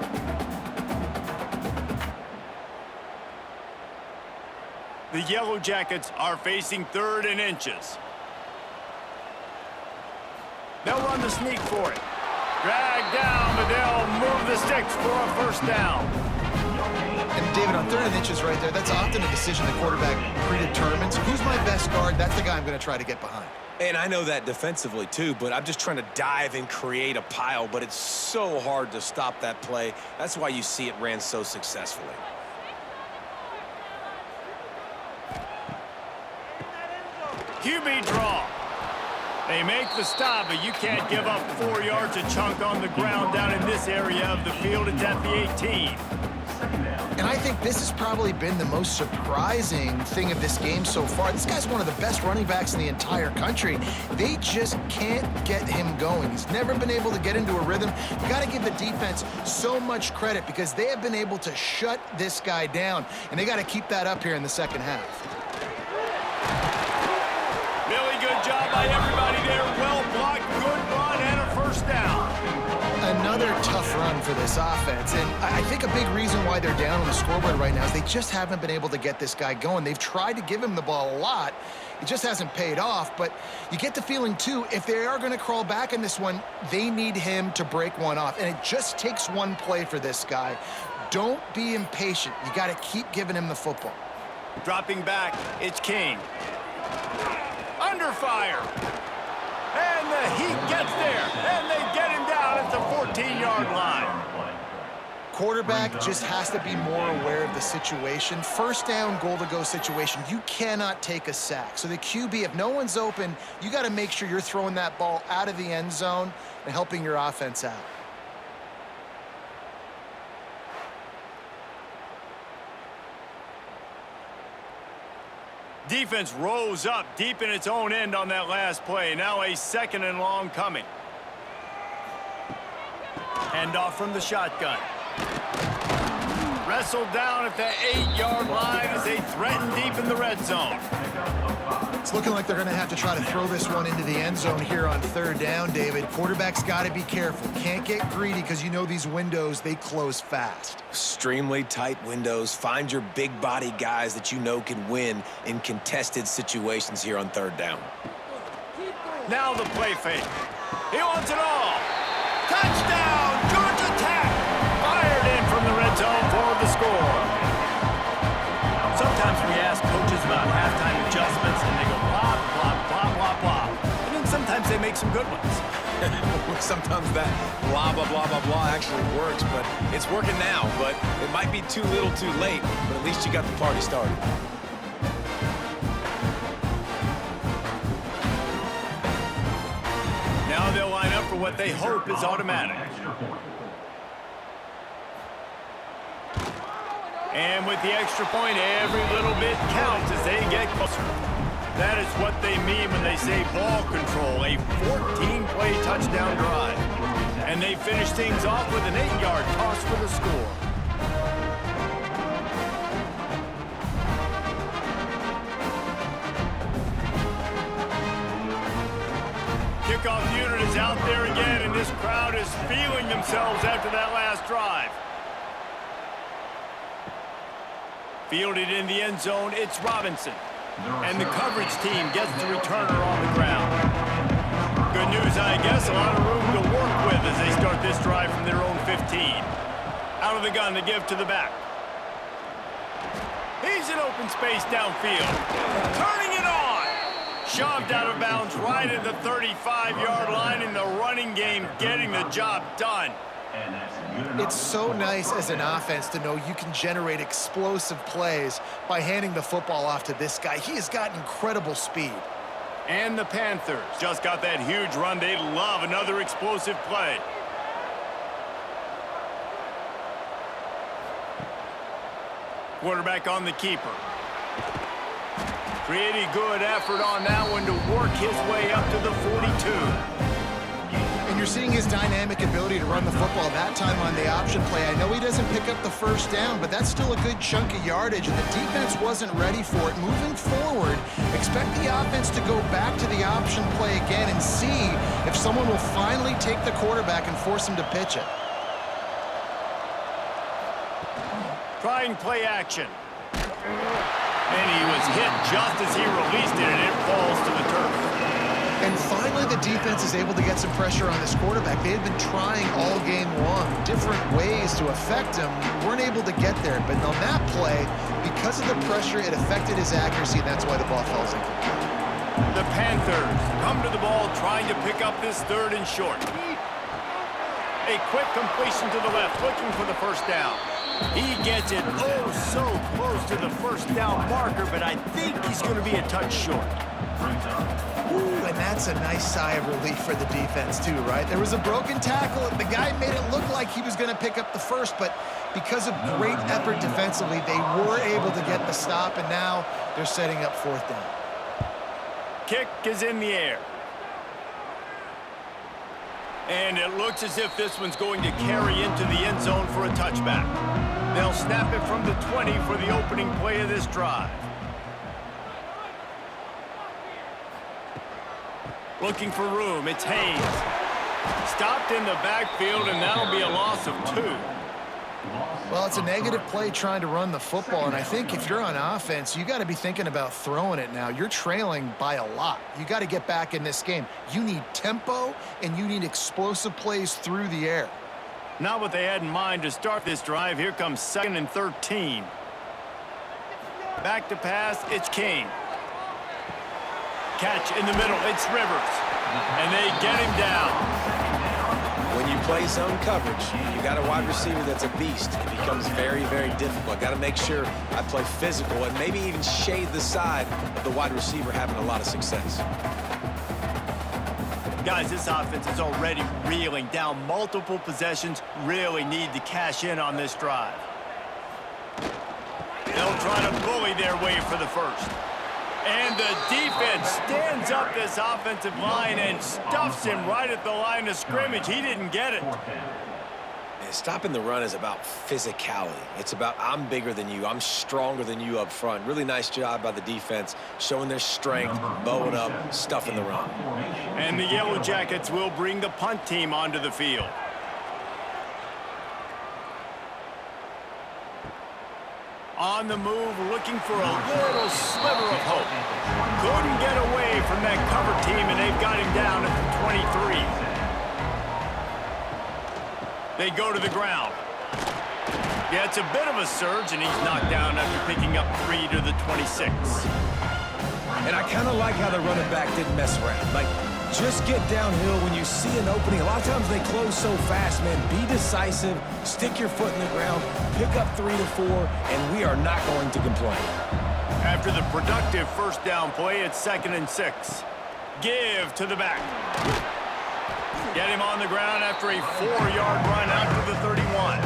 Speaker 1: The Yellow Jackets are facing 3rd and inches. They'll run the sneak for it. Drag down, but they'll move the sticks for a 1st down.
Speaker 2: And David, on 3rd and inches right there, that's often a decision the quarterback predetermines. Who's my best guard? That's the guy I'm going to try to get behind.
Speaker 3: And I know that defensively, too, but I'm just trying to dive and create a pile, but it's so hard to stop that play. That's why you see it ran so successfully.
Speaker 1: QB draw. They make the stop, but you can't give up 4 yards a chunk on the ground down in this area of the field. It's at the 18.
Speaker 2: And I think this has probably been the most surprising thing of this game so far. This guy's one of the best running backs in the entire country. They just can't get him going. He's never been able to get into a rhythm. You got to give the defense so much credit because they have been able to shut this guy down, and they got to keep that up here in the second half.
Speaker 1: Really good job by everybody there. Well blocked, good run, and a first down.
Speaker 2: Another tough run for this offense, and I think a big reason why they're down on the scoreboard right now is they just haven't been able to get this guy going. They've tried to give him the ball a lot. It just hasn't paid off, but you get the feeling, too, if they are going to crawl back in this one, they need him to break one off, and it just takes one play for this guy. Don't be impatient. You got to keep giving him the football.
Speaker 1: Dropping back, it's King. Under fire. And the Heat gets there, and they get him down at the 14-yard line.
Speaker 2: Quarterback just has to be more aware of the situation. First down, goal-to-go situation. You cannot take a sack. So the QB, if no one's open, you got to make sure you're throwing that ball out of the end zone and helping your offense out.
Speaker 1: Defense rose up deep in its own end on that last play. Now a 2nd and long coming. Handoff from the shotgun. Wrestled down at the 8-yard line as they threaten deep in the red zone.
Speaker 2: It's looking like they're going to have to try to throw this one into the end zone here on 3rd down, David. Quarterback's got to be careful. Can't get greedy because you know these windows, they close fast.
Speaker 3: Extremely tight windows. Find your big body guys that you know can win in contested situations here on 3rd down.
Speaker 1: Now the play fake. He wants it all. Touchdown, Georgia Tech. Fired in from the red zone for the score. Sometimes we ask coaches about halftime adjustments, and they go blah, blah, blah, blah, blah. And then sometimes they make some good ones.
Speaker 3: Sometimes that blah, blah, blah, blah, blah actually works, but it's working now. But it might be too little too late, but at least you got the party started.
Speaker 1: Now they'll line up for what they hope is automatic. And with the extra point, every little bit counts as they get closer. That is what they mean when they say ball control, a 14-play touchdown drive. And they finish things off with an 8-yard toss for the score. Kickoff unit is out there again, and this crowd is feeling themselves after that last drive. Fielded in the end zone, it's Robinson. And the coverage team gets the returner on the ground. Good news, I guess, a lot of room to work with as they start this drive from their own 15. Out of the gun to give to the back. He's in open space downfield. Turning it on. Shoved out of bounds right at the 35-yard line in the running game, getting the job done.
Speaker 2: It's so nice as an offense to know you can generate explosive plays by handing the football off to this guy. He has got incredible speed.
Speaker 1: And the Panthers just got that huge run. They love another explosive play. Quarterback on the keeper. Pretty good effort on that one to work his way up to the 42.
Speaker 2: And you're seeing his dynamic ability to run the football that time on the option play. I know he doesn't pick up the first down, but that's still a good chunk of yardage, and the defense wasn't ready for it. Moving forward, expect the offense to go back to the option play again and see if someone will finally take the quarterback and force him to pitch it.
Speaker 1: Trying play action. And he was hit just as he released it, and it falls to the turf.
Speaker 2: And finally, the defense is able to get some pressure on this quarterback. They had been trying all game long, different ways to affect him. Weren't able to get there, but on that play, because of the pressure, it affected his accuracy, and that's why the ball falls in.
Speaker 1: The Panthers come to the ball trying to pick up this 3rd and short. A quick completion to the left, looking for the first down. He gets it oh so close to the first down marker, but I think he's going to be a touch short.
Speaker 2: Ooh, and that's a nice sigh of relief for the defense too, right? There was a broken tackle, and the guy made it look like he was going to pick up the first, but because of great effort defensively, they were able to get the stop, and now they're setting up fourth down.
Speaker 1: Kick is in the air. And it looks as if this one's going to carry into the end zone for a touchback. They'll snap it from the 20 for the opening play of this drive. Looking for room, it's Haynes. Stopped in the backfield, and that'll be a loss of 2.
Speaker 2: Well, it's a negative play trying to run the football, and I think if you're on offense, you got to be thinking about throwing it now. You're trailing by a lot. You got to get back in this game. You need tempo, and you need explosive plays through the air.
Speaker 1: Not what they had in mind to start this drive. Here comes 2nd and 13. Back to pass, it's King. Catch in the middle, it's Rivers. And they get him down.
Speaker 3: When you play zone coverage, you got a wide receiver that's a beast. It becomes very, very difficult. Got to make sure I play physical and maybe even shade the side of the wide receiver having a lot of success.
Speaker 1: Guys, this offense is already reeling down multiple possessions. Really need to cash in on this drive. They'll try to bully their way for the first. And the defense stands up this offensive line and stuffs him right at the line of scrimmage. He didn't get it.
Speaker 3: And stopping the run is about physicality. It's about I'm bigger than you. I'm stronger than you up front. Really nice job by the defense, showing their strength, bowing up, stuffing the run.
Speaker 1: And the Yellow Jackets will bring the punt team onto the field. On the move, looking for a little sliver of hope. Couldn't get away from that cover team, and they've got him down at the 23. They go to the ground. Yeah, it's a bit of a surge, and he's knocked down after picking up 3 to the 26.
Speaker 3: And I kind of like how the running back didn't mess around. Like, just get downhill when you see an opening. A lot of times they close so fast, man. Be decisive, stick your foot in the ground, pick up 3 to 4, and we are not going to complain.
Speaker 1: After the productive first down play, it's 2nd and 6. Give to the back. Get him on the ground after a 4-yard run out to the 31.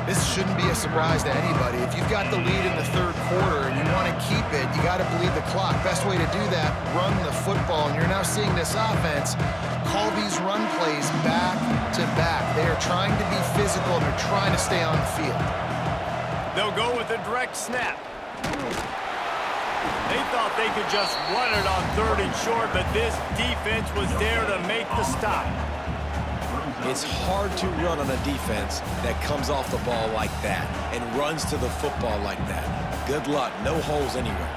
Speaker 2: This shouldn't be a surprise to anybody. If you've got the lead in the third quarter and you want to keep it, you got to bleed the clock. Best way to do that, run the football. And you're now seeing this offense call these run plays back to back. They are trying to be physical, and they're trying to stay on the field.
Speaker 1: They'll go with a direct snap. They thought they could just run it on 3rd and short, but this defense was there to make the stop.
Speaker 3: It's hard to run on a defense that comes off the ball like that and runs to the football like that. Good luck. No holes anywhere.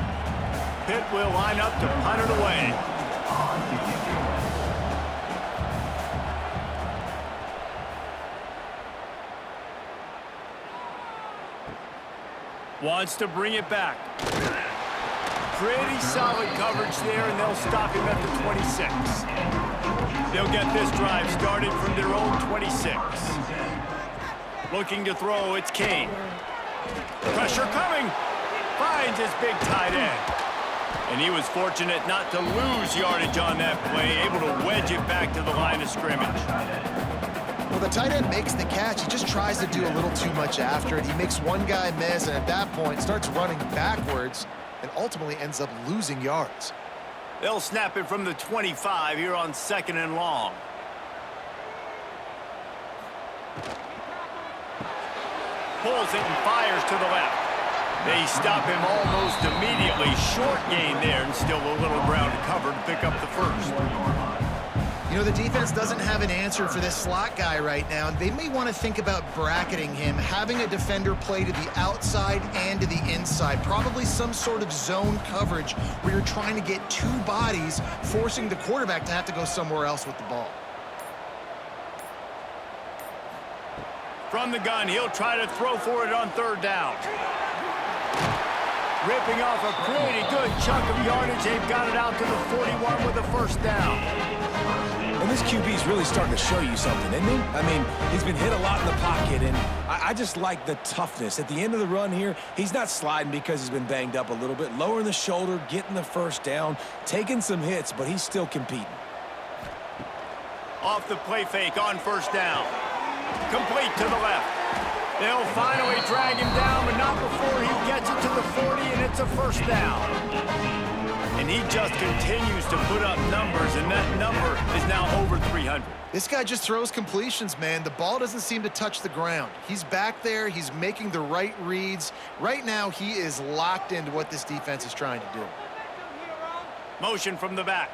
Speaker 1: Pitt will line up to punt it away. Wants to bring it back. Pretty solid coverage there, and they'll stop him at the 26. They'll get this drive started from their own 26. Looking to throw, it's King. Pressure coming. Finds his big tight end. And he was fortunate not to lose yardage on that play, able to wedge it back to the line of scrimmage.
Speaker 2: Well, the tight end makes the catch. He just tries to do a little too much after it. He makes one guy miss, and at that point starts running backwards and ultimately ends up losing yards.
Speaker 1: They'll snap it from the 25 here on 2nd and long. Pulls it and fires to the left. They stop him almost immediately. Short gain there, and still a little ground to cover to pick up the first.
Speaker 2: You know, the defense doesn't have an answer for this slot guy right now. They may want to think about bracketing him, having a defender play to the outside and to the inside. Probably some sort of zone coverage where you're trying to get 2 bodies, forcing the quarterback to have to go somewhere else with the ball.
Speaker 1: From the gun, he'll try to throw for it on 3rd down. Ripping off a pretty good chunk of yardage. They've got it out to the 41 with a first down.
Speaker 3: And this QB's really starting to show you something, isn't he? I mean, he's been hit a lot in the pocket, and I just like the toughness. At the end of the run here, he's not sliding because he's been banged up a little bit. Lowering the shoulder, getting the first down, taking some hits, but he's still competing.
Speaker 1: Off the play fake on first down. Complete to the left. They'll finally drag him down, but not before he gets it to the 40, and it's a first down. And he just continues to put up numbers, and that number is now over 300.
Speaker 2: This guy just throws completions, man. The ball doesn't seem to touch the ground. He's back there. He's making the right reads. Right now, he is locked into what this defense is trying to do.
Speaker 1: Motion from the back.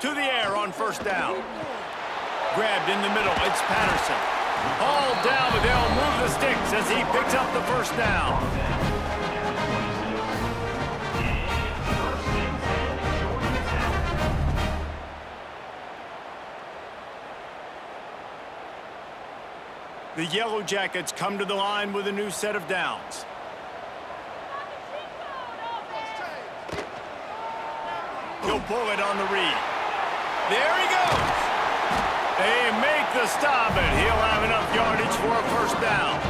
Speaker 1: To the air on first down. Grabbed in the middle. It's Patterson. Hauled down, but they'll move the sticks as he picks up the first down. The Yellow Jackets come to the line with a new set of downs. He'll pull it on the read. There he goes. They make the stop, and he'll have enough yardage for a first down.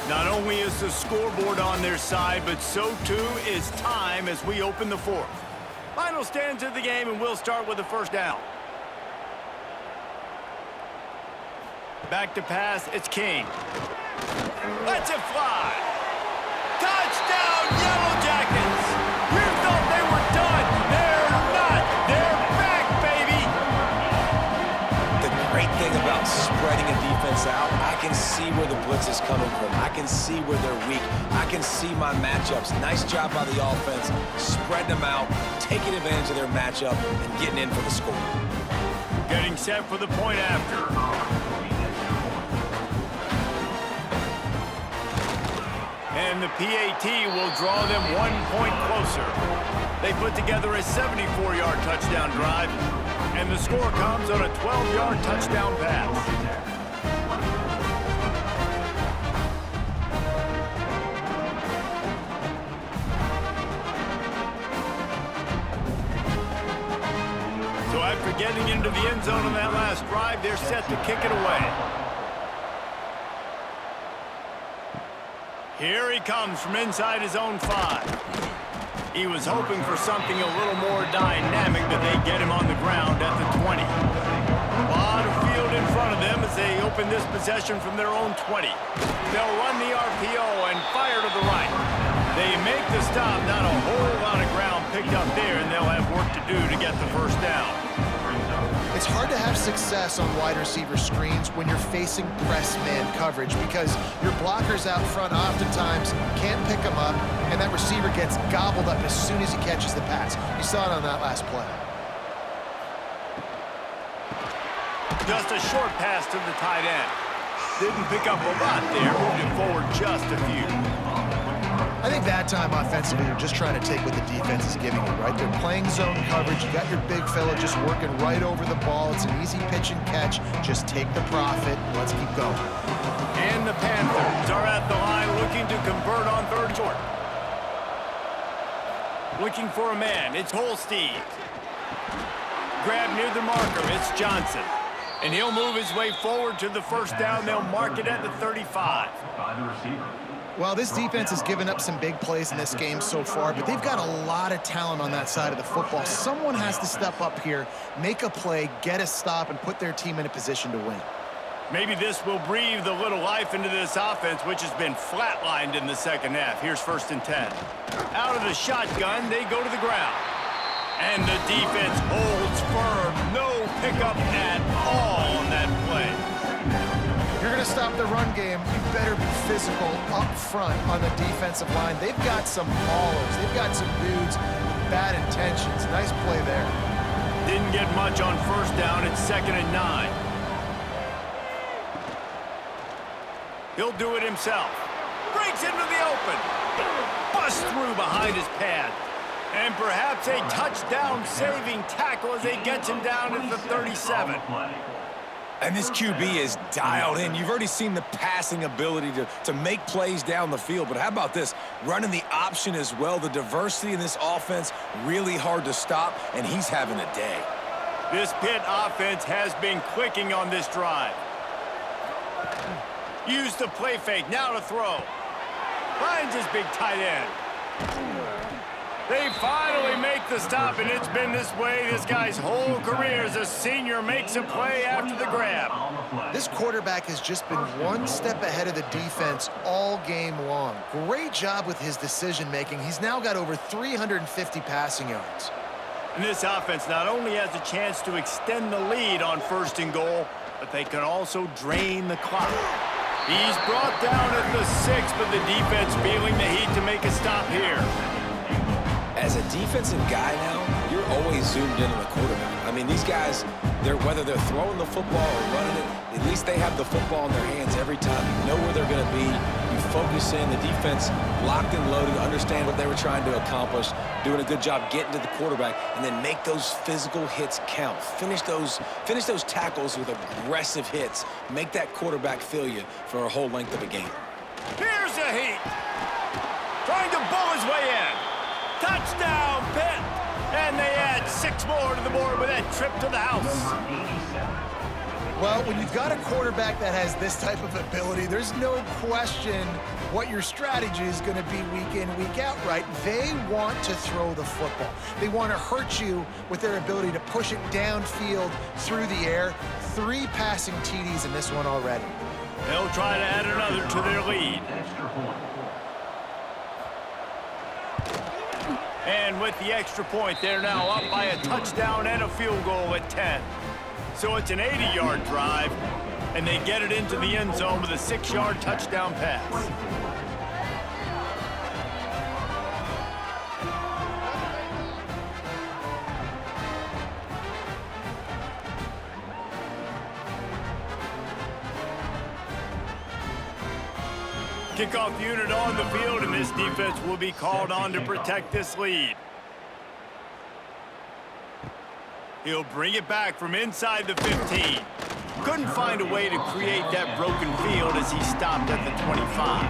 Speaker 1: Not only is the scoreboard on their side, but so too is time as we open the fourth. Final stands of the game, and we'll start with the first down. Back to pass, it's King. Lets it fly. Touchdown, Yellow Jackets! You thought they were done. They're not. They're back, baby!
Speaker 3: The great thing about spreading a defense out, I can see where the blitz is coming from. I can see where they're weak. I can see my matchups. Nice job by the offense, spreading them out, taking advantage of their matchup, and getting in for the score.
Speaker 1: Getting set for the point after. And the PAT will draw them 1 point closer. They put together a 74-yard touchdown drive, and the score comes on a 12-yard touchdown pass. So after getting into the end zone on that last drive, they're set to kick it away. Here he comes from inside his own 5. He was hoping for something a little more dynamic, but they get him on the ground at the 20. A lot of field in front of them as they open this possession from their own 20. They'll run the RPO and fire to the right. They make the stop, not a whole lot of ground picked up there, and they'll have work to do to get the first down.
Speaker 2: It's hard to have success on wide receiver screens when you're facing press man coverage because your blockers out front oftentimes can't pick them up, and that receiver gets gobbled up as soon as he catches the pass. You saw it on that last play.
Speaker 1: Just a short pass to the tight end. Didn't pick up a lot there, moved it forward just a few.
Speaker 2: I think that time offensively, you're just trying to take what the defense is giving you, right? They're playing zone coverage. You got your big fella just working right over the ball. It's an easy pitch and catch. Just take the profit. Let's keep going.
Speaker 1: And the Panthers are at the line looking to convert on third short. Looking for a man. It's Holstein. Grab near the marker. It's Johnson. And he'll move his way forward to the first down. They'll mark it at the 35.
Speaker 4: By the receiver.
Speaker 2: Well, this defense has given up some big plays in this game so far, but they've got a lot of talent on that side of the football. Someone has to step up here, make a play, get a stop, and put their team in a position to win.
Speaker 1: Maybe this will breathe a little life into this offense, which has been flatlined in the second half. Here's 1st and 10. Out of the shotgun, they go to the ground. And the defense holds firm. No pickup at all on that play.
Speaker 2: You're going to stop the run game, you better be physical up front on the defensive line. They've got some ballers. They've got some dudes with bad intentions. Nice play there.
Speaker 1: Didn't get much on first down. It's 2nd and 9. He'll do it himself. Breaks into the open. Busts through behind his pad. And perhaps a touchdown-saving tackle as they get him down at the 37.
Speaker 3: And this QB is dialed in. You've already seen the passing ability to make plays down the field. But how about this? Running the option as well. The diversity in this offense, really hard to stop, and he's having a day.
Speaker 1: This Pitt offense has been clicking on this drive. Use the play fake, now to throw. Finds his big tight end. They finally make the stop, and it's been this way this guy's whole career as a senior makes a play after the grab.
Speaker 2: This quarterback has just been one step ahead of the defense all game long. Great job with his decision-making. He's now got over 350 passing yards.
Speaker 1: And this offense not only has a chance to extend the lead on 1st and goal, but they can also drain the clock. He's brought down at the 6, but the defense feeling the heat to make a stop here.
Speaker 3: As a defensive guy now, you're always zoomed in on the quarterback. I mean, these guys, whether they're throwing the football or running it, at least they have the football in their hands every time. You know where they're going to be. You focus in. The defense locked and loaded, understand what they were trying to accomplish, doing a good job getting to the quarterback, and then make those physical hits count. Finish those tackles with aggressive hits. Make that quarterback feel you for a whole length of a game.
Speaker 1: Here's a heat. Trying to bull his way in. Touchdown, Pitt! And they add 6 more to the board with that trip to the house.
Speaker 2: Well, when you've got a quarterback that has this type of ability, there's no question what your strategy is going to be week in, week out, right? They want to throw the football. They want to hurt you with their ability to push it downfield through the air. 3 passing TDs in this one already.
Speaker 1: They'll try to add another to their lead. And with the extra point, they're now up by a touchdown and a field goal at 10. So it's an 80-yard drive, and they get it into the end zone with a 6-yard touchdown pass. Kickoff unit on the field, and this defense will be called on to protect this lead. He'll bring it back from inside the 15. Couldn't find a way to create that broken field as he stopped at the 25.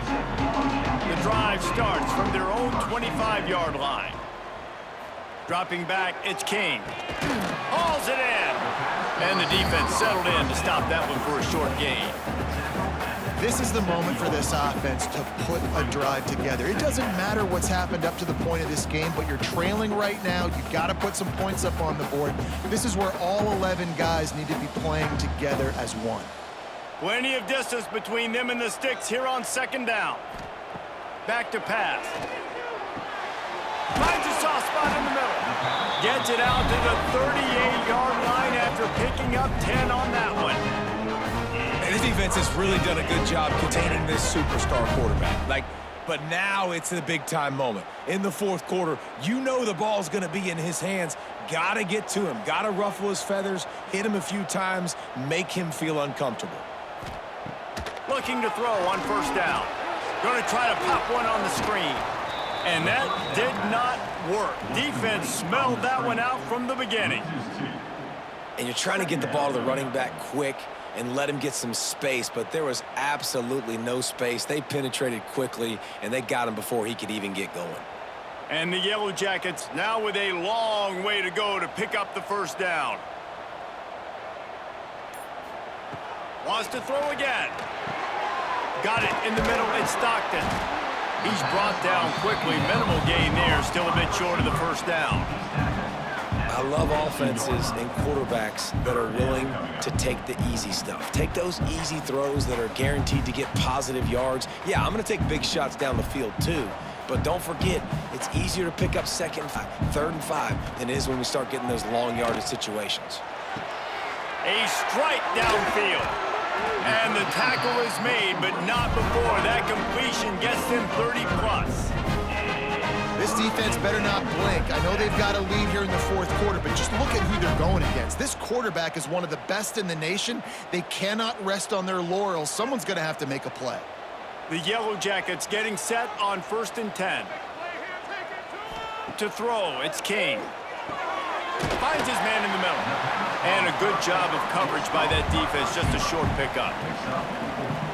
Speaker 1: The drive starts from their own 25-yard line. Dropping back, it's King. Hauls it in. And the defense settled in to stop that one for a short gain.
Speaker 2: This is the moment for this offense to put a drive together. It doesn't matter what's happened up to the point of this game, but you're trailing right now. You've got to put some points up on the board. This is where all 11 guys need to be playing together as one.
Speaker 1: Plenty of distance between them and the sticks here on 2nd down. Back to pass. Finds a soft spot in the middle. Gets it out to the 38-yard line after picking up 10 on that one.
Speaker 3: And the defense has really done a good job containing this superstar quarterback. But now it's a big-time moment. In the 4th quarter, you know the ball's going to be in his hands. Got to get to him. Got to ruffle his feathers, hit him a few times, make him feel uncomfortable.
Speaker 1: Looking to throw on 1st down. Going to try to pop one on the screen. And that did not work. Defense smelled that one out from the beginning.
Speaker 3: And you're trying to get the ball to the running back quick and let him get some space, but there was absolutely no space. They penetrated quickly, and they got him before he could even get going.
Speaker 1: And the Yellow Jackets now with a long way to go to pick up the 1st down. Wants to throw again. Got it in the middle. It's Stockton. He's brought down quickly. Minimal gain there. Still a bit short of the 1st down.
Speaker 3: I love offenses and quarterbacks that are willing to take the easy stuff. Take those easy throws that are guaranteed to get positive yards. Yeah, I'm going to take big shots down the field too. But don't forget, it's easier to pick up 2nd and 5, 3rd and 5 than it is when we start getting those long yardage situations.
Speaker 1: A strike downfield. And the tackle is made, but not before that completion gets them 30+.
Speaker 2: This defense better not blink. I know they've got a lead here in the 4th quarter, but just look at who they're going against. This quarterback is one of the best in the nation. They cannot rest on their laurels. Someone's going to have to make a play.
Speaker 1: The Yellow Jackets getting set on 1st and 10. To throw, it's King. Finds his man in the middle. And a good job of coverage by that defense, just a short pickup.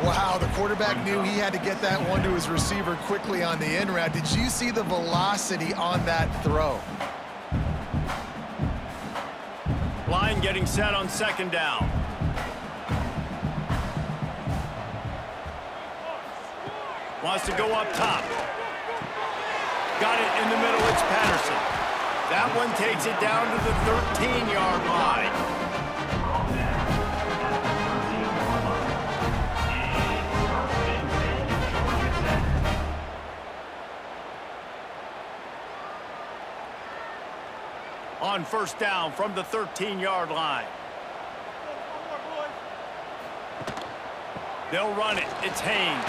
Speaker 2: Wow, the quarterback knew he had to get that one to his receiver quickly on the in route. Did you see the velocity on that throw?
Speaker 1: Line getting set on second down. Wants to go up top. Got it in the middle, it's Patterson. That one takes it down to the 13-yard line. On first down from the 13-yard line. They'll run it. It's Haynes.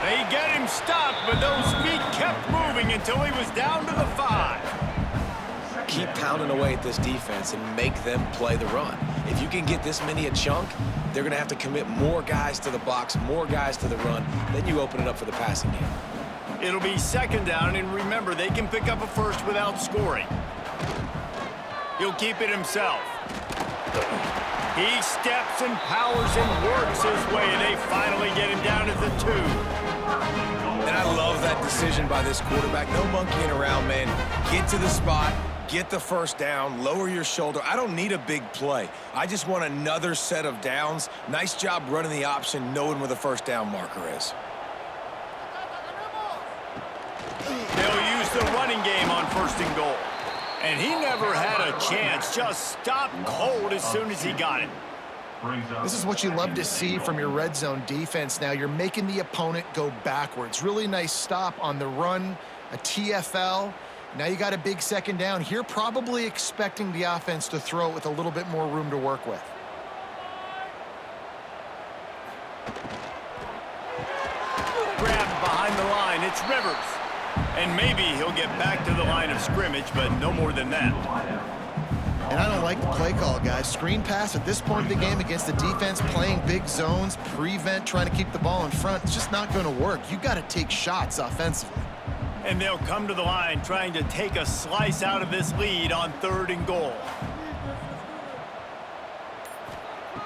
Speaker 1: They get him stopped, but those feet kept moving until he was down to the 5.
Speaker 3: Keep pounding away at this defense and make them play the run. If you can get this many a chunk, they're going to have to commit more guys to the box, more guys to the run. Then you open it up for the passing game.
Speaker 1: It'll be second down, and remember, they can pick up a first without scoring. He'll keep it himself. He steps and powers and works his way. They finally get him down at the 2.
Speaker 3: And I love that decision by this quarterback. No monkeying around, man. Get to the spot, get the first down, lower your shoulder. I don't need a big play. I just want another set of downs. Nice job running the option, knowing where the first down marker is.
Speaker 1: They'll use the running game on first and goal. And he never had a chance, just stopped cold as soon as he got it.
Speaker 2: This is what you love to see from your red zone defense now. You're making the opponent go backwards. Really nice stop on the run, a TFL. Now you got a big second down. Here probably expecting the offense to throw it with a little bit more room to work with.
Speaker 1: Grabbed behind the line, it's Rivers. And maybe he'll get back to the line of scrimmage, but no more than that.
Speaker 2: And I don't like the play call, guys. Screen pass at this point of the game against the defense, playing big zones, prevent, trying to keep the ball in front. It's just not going to work. You got to take shots offensively.
Speaker 1: And they'll come to the line trying to take a slice out of this lead on third and goal.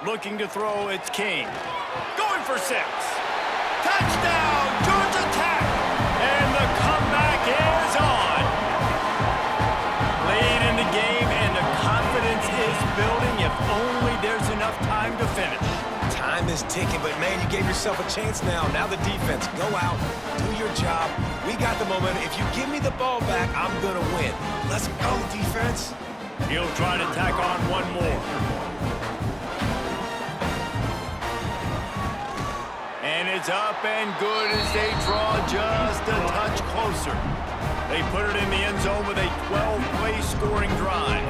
Speaker 1: Looking to throw, it's King. Going for 6. Touchdown, Georgia Tech! And the comeback is on. Late in the game, and the confidence is building if only there's enough time to finish.
Speaker 3: Time is ticking, but man, you gave yourself a chance now. Now the defense, go out, do your job. We got the momentum. If you give me the ball back, I'm going to win. Let's go, defense.
Speaker 1: He'll try to tack on one more. And it's up and good as they draw just a touch closer. They put it in the end zone with a 12-play scoring drive.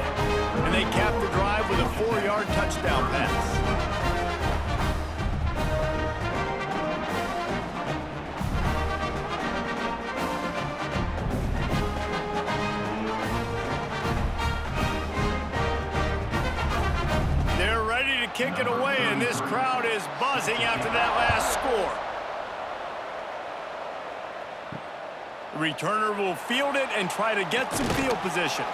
Speaker 1: And they cap the drive with a 4-yard touchdown pass. They're ready to kick it away, and this crowd is buzzing after that last score. The returner will field it and try to get some field position.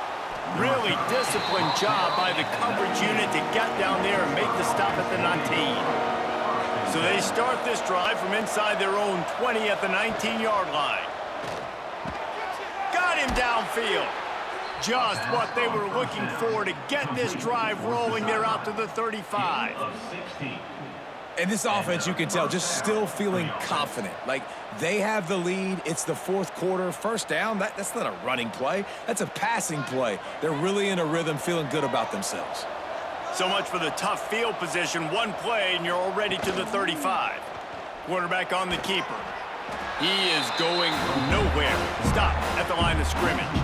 Speaker 1: Really disciplined job by the coverage unit to get down there and make the stop at the 19. So they start this drive from inside their own 20 at the 19-yard line. Got him downfield. Just what they were looking for to get this drive rolling. They're out to the 35.
Speaker 3: And this offense, you can tell, just still feeling confident. Like, they have the lead. It's the fourth quarter. First down, that's not a running play. That's a passing play. They're really in a rhythm, feeling good about themselves.
Speaker 1: So much for the tough field position. One play, and you're already to the 35. Quarterback on the keeper. He is going nowhere. Stop at the line of scrimmage.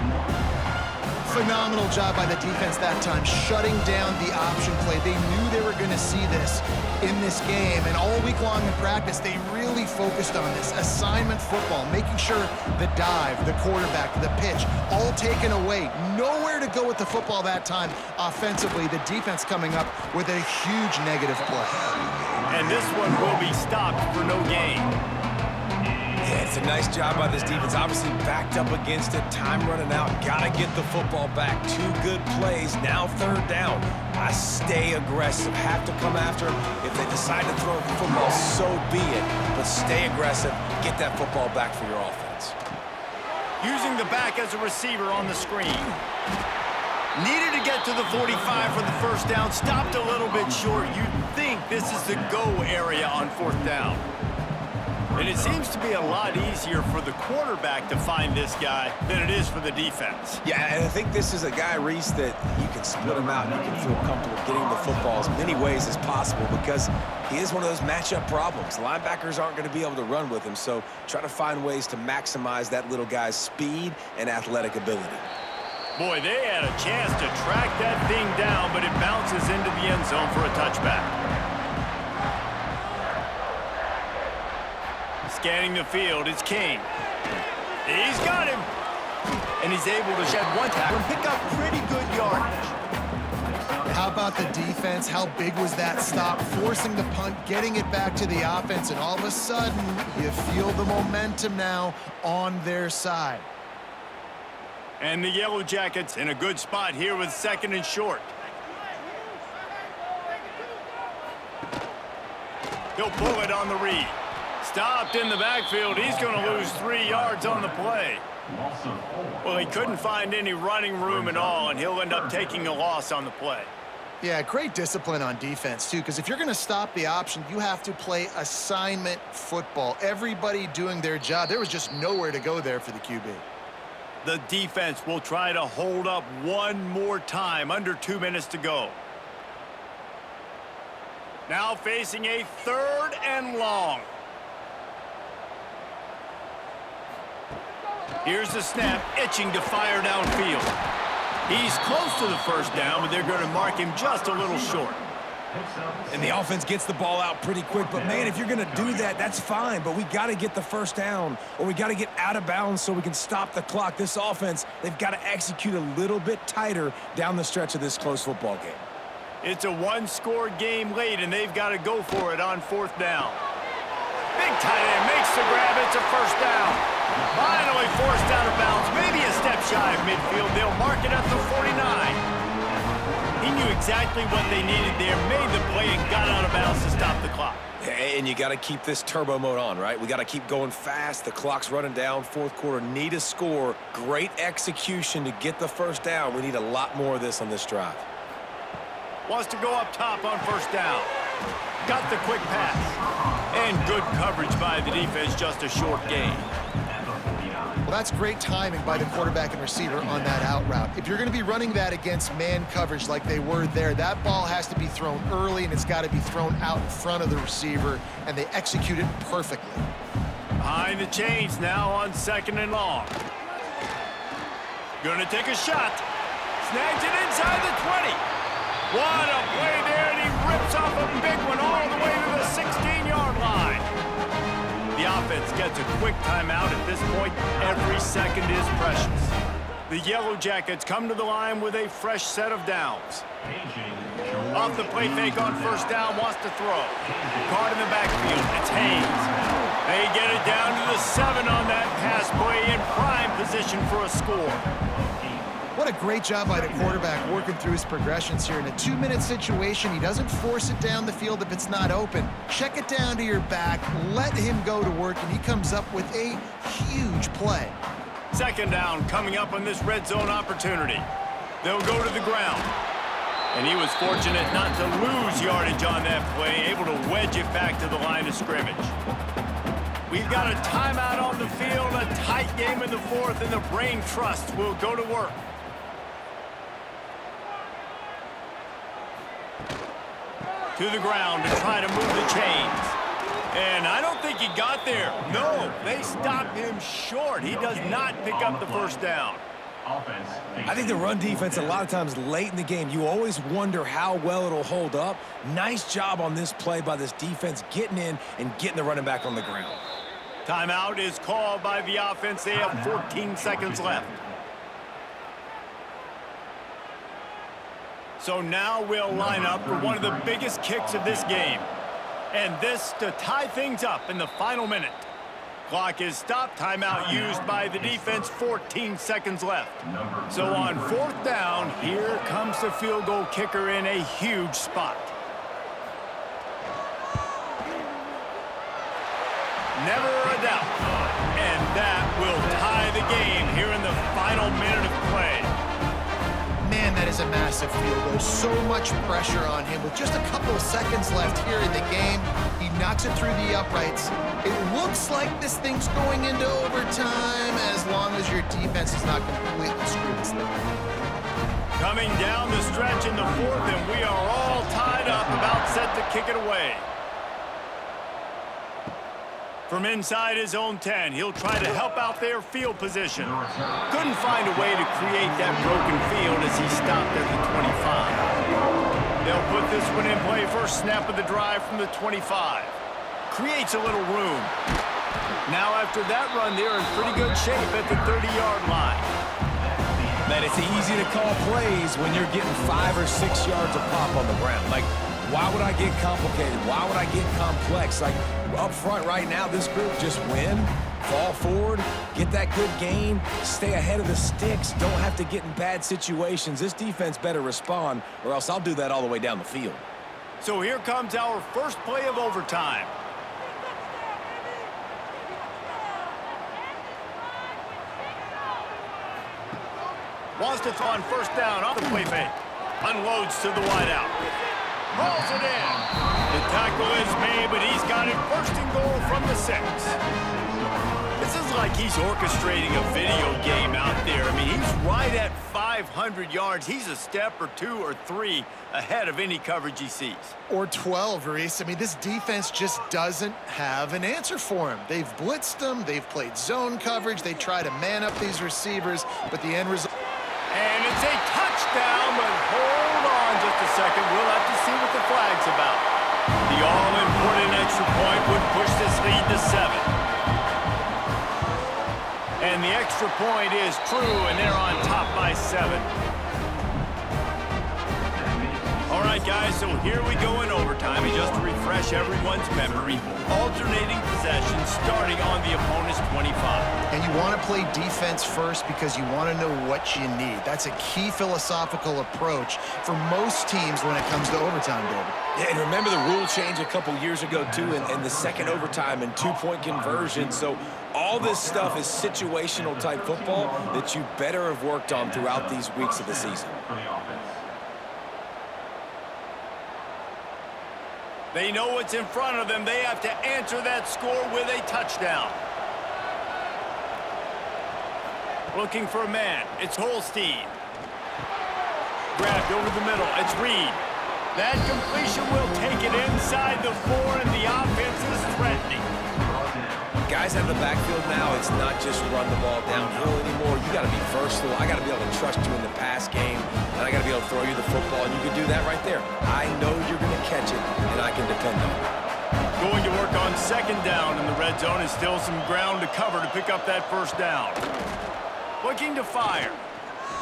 Speaker 2: Phenomenal job by the defense that time, shutting down the option play. They knew they were going to see this in this game, and all week long in practice, they really focused on this. Assignment football, making sure the dive, the quarterback, the pitch, all taken away. Nowhere to go with the football that time offensively. The defense coming up with a huge negative play.
Speaker 1: And this one will be stopped for no gain.
Speaker 3: Yeah, it's a nice job by this defense. Obviously backed up against it. Time running out. Got to get the football back. 2 good plays. Now 3rd down. I stay aggressive. Have to come after him. If they decide to throw the football, so be it. But stay aggressive. Get that football back for your offense.
Speaker 1: Using the back as a receiver on the screen. Needed to get to the 45 for the first down. Stopped a little bit short. You'd think this is the go area on 4th down. And it seems to be a lot easier for the quarterback to find this guy than it is for the defense.
Speaker 3: Yeah, and I think this is a guy, Reese, that you can split him out and you can feel comfortable getting the football as many ways as possible because he is one of those matchup problems. Linebackers aren't going to be able to run with him, so try to find ways to maximize that little guy's speed and athletic ability.
Speaker 1: Boy, they had a chance to track that thing down, but it bounces into the end zone for a touchback. Scanning the field, it's King. He's got him. And he's able to shed 1 tackle and pick up pretty good yardage.
Speaker 2: How about the defense? How big was that stop? Forcing the punt, getting it back to the offense, and all of a sudden, you feel the momentum now on their side.
Speaker 1: And the Yellow Jackets in a good spot here with 2nd and short. He'll pull it on the read. Stopped in the backfield. He's going to lose 3 yards on the play. Well, he couldn't find any running room at all, and he'll end up taking a loss on the play.
Speaker 2: Yeah, great discipline on defense, too, because if you're going to stop the option, you have to play assignment football. Everybody doing their job. There was just nowhere to go there for the QB.
Speaker 1: The defense will try to hold up 1 more time. Under 2 minutes to go. Now facing a 3rd and long. Here's the snap, itching to fire downfield. He's close to the first down, but they're going to mark him just a little short.
Speaker 3: And the offense gets the ball out pretty quick. But, man, if you're going to do that, that's fine. But we got to get the first down, or we got to get out of bounds so we can stop the clock. This offense, they've got to execute a little bit tighter down the stretch of this close football game.
Speaker 1: It's a 1-score game late, and they've got to go for it on 4th down. Big tight end makes the grab. It's a first down. Finally forced out of bounds. Maybe a step shy of midfield. They'll mark it at the 49. He knew exactly what they needed there, made the play, and got out of bounds to stop the clock.
Speaker 3: And you got to keep this turbo mode on, right? We got to keep going fast. The clock's running down. 4th quarter, need a score. Great execution to get the first down. We need a lot more of this on this drive.
Speaker 1: Wants to go up top on first down. Got the quick pass. And good coverage by the defense, just a short gain.
Speaker 2: Well, that's great timing by the quarterback and receiver on that out route. If you're going to be running that against man coverage like they were there, that ball has to be thrown early, and it's got to be thrown out in front of the receiver, and they execute it perfectly.
Speaker 1: Behind the chains now on 2nd and long. Going to take a shot. Snags it inside the 20. What a play there, and he rips off a big one all the way to the 16-yard line. The offense gets a quick timeout at this point. Every second is precious. The Yellow Jackets come to the line with a fresh set of downs. Off the play fake on first down, wants to throw. Caught in the backfield, it's Haynes. They get it down to the 7 on that pass play in prime position for a score.
Speaker 2: What a great job by the quarterback working through his progressions here. In a 2-minute situation, he doesn't force it down the field if it's not open. Check it down to your back, let him go to work, and he comes up with a huge play.
Speaker 1: 2nd down coming up on this red zone opportunity. They'll go to the ground. And he was fortunate not to lose yardage on that play, able to wedge it back to the line of scrimmage. We've got a timeout on the field, a tight game in the 4th, and the Brain Trust will go to work. To the ground to try to move the chains. And I don't think he got there. No, they stopped him short. He does not pick up the first down.
Speaker 3: I think the run defense, a lot of times late in the game, you always wonder how well it'll hold up. Nice job on this play by this defense, getting in and getting the running back on the ground.
Speaker 1: Timeout is called by the offense. They have 14 seconds left. So now we'll line up for one of the biggest kicks of this game. And this to tie things up in the final minute. Clock is stopped. Timeout used by the defense. 14 seconds left. So on 4th down, here comes the field goal kicker in a huge spot. Never a doubt. And that will tie the game here in the final minute of play.
Speaker 2: Man, that is a massive field goal. So much pressure on him. With just a couple of seconds left here in the game, he knocks it through the uprights. It looks like this thing's going into overtime as long as your defense is not completely screwed this thing.
Speaker 1: Coming down the stretch in the 4th, and we are all tied up, about set to kick it away. From inside his own 10, he'll try to help out their field position. Couldn't find a way to create that broken field as he stopped at the 25. They'll put this one in play. First snap of the drive from the 25. Creates a little room. Now after that run, they're in pretty good shape at the 30-yard line.
Speaker 3: Man, it's easy to call plays when you're getting 5 or 6 yards of pop on the ground. Like, why would I get complicated? Why would I get complex? Like, up front right now, this group just win, fall forward, get that good gain, stay ahead of the sticks, don't have to get in bad situations. This defense better respond, or else I'll do that all the way down the field.
Speaker 1: So here comes our first play of overtime. Wants to throw on 1st down off the play fake. Unloads to the wideout. Rolls it in. The tackle is made, but he's got it 1st and goal from the 6. This is like he's orchestrating a video game out there. I mean, he's right at 500 yards. He's a step or 2 or 3 ahead of any coverage he sees.
Speaker 2: Or 12, Reese. I mean, this defense just doesn't have an answer for him. They've blitzed them. They've played zone coverage. They try to man up these receivers, but the end result...
Speaker 1: And it's a touchdown, but hold on just a second. We'll have to see what the flag's about. The all-important extra point would push this lead to 7. And the extra point is true, and they're on top by 7. All right, guys, so here we go in overtime. And just to refresh everyone's memory, alternating possession starting on the opponent's 25.
Speaker 2: And you want to play defense first because you want to know what you need. That's a key philosophical approach for most teams when it comes to overtime, David.
Speaker 3: Yeah, and remember the rule change a couple years ago, too, in the second overtime and 2-point conversion. So all this stuff is situational type football that you better have worked on throughout these weeks of the season.
Speaker 1: They know what's in front of them. They have to answer that score with a touchdown. Looking for a man. It's Holstein. Grabbed over the middle. It's Reed. That completion will take it inside the 4, and the offense is threatening.
Speaker 3: Guys out of the backfield now, it's not just run the ball downhill anymore. You got to be versatile. I got to be able to trust you in the pass game, and I got to be able to throw you the football, and you can do that right there. I know you're going to catch it, and I can depend on it.
Speaker 1: Going to work on 2nd down in the red zone, and still some ground to cover to pick up that 1st down. Looking to fire.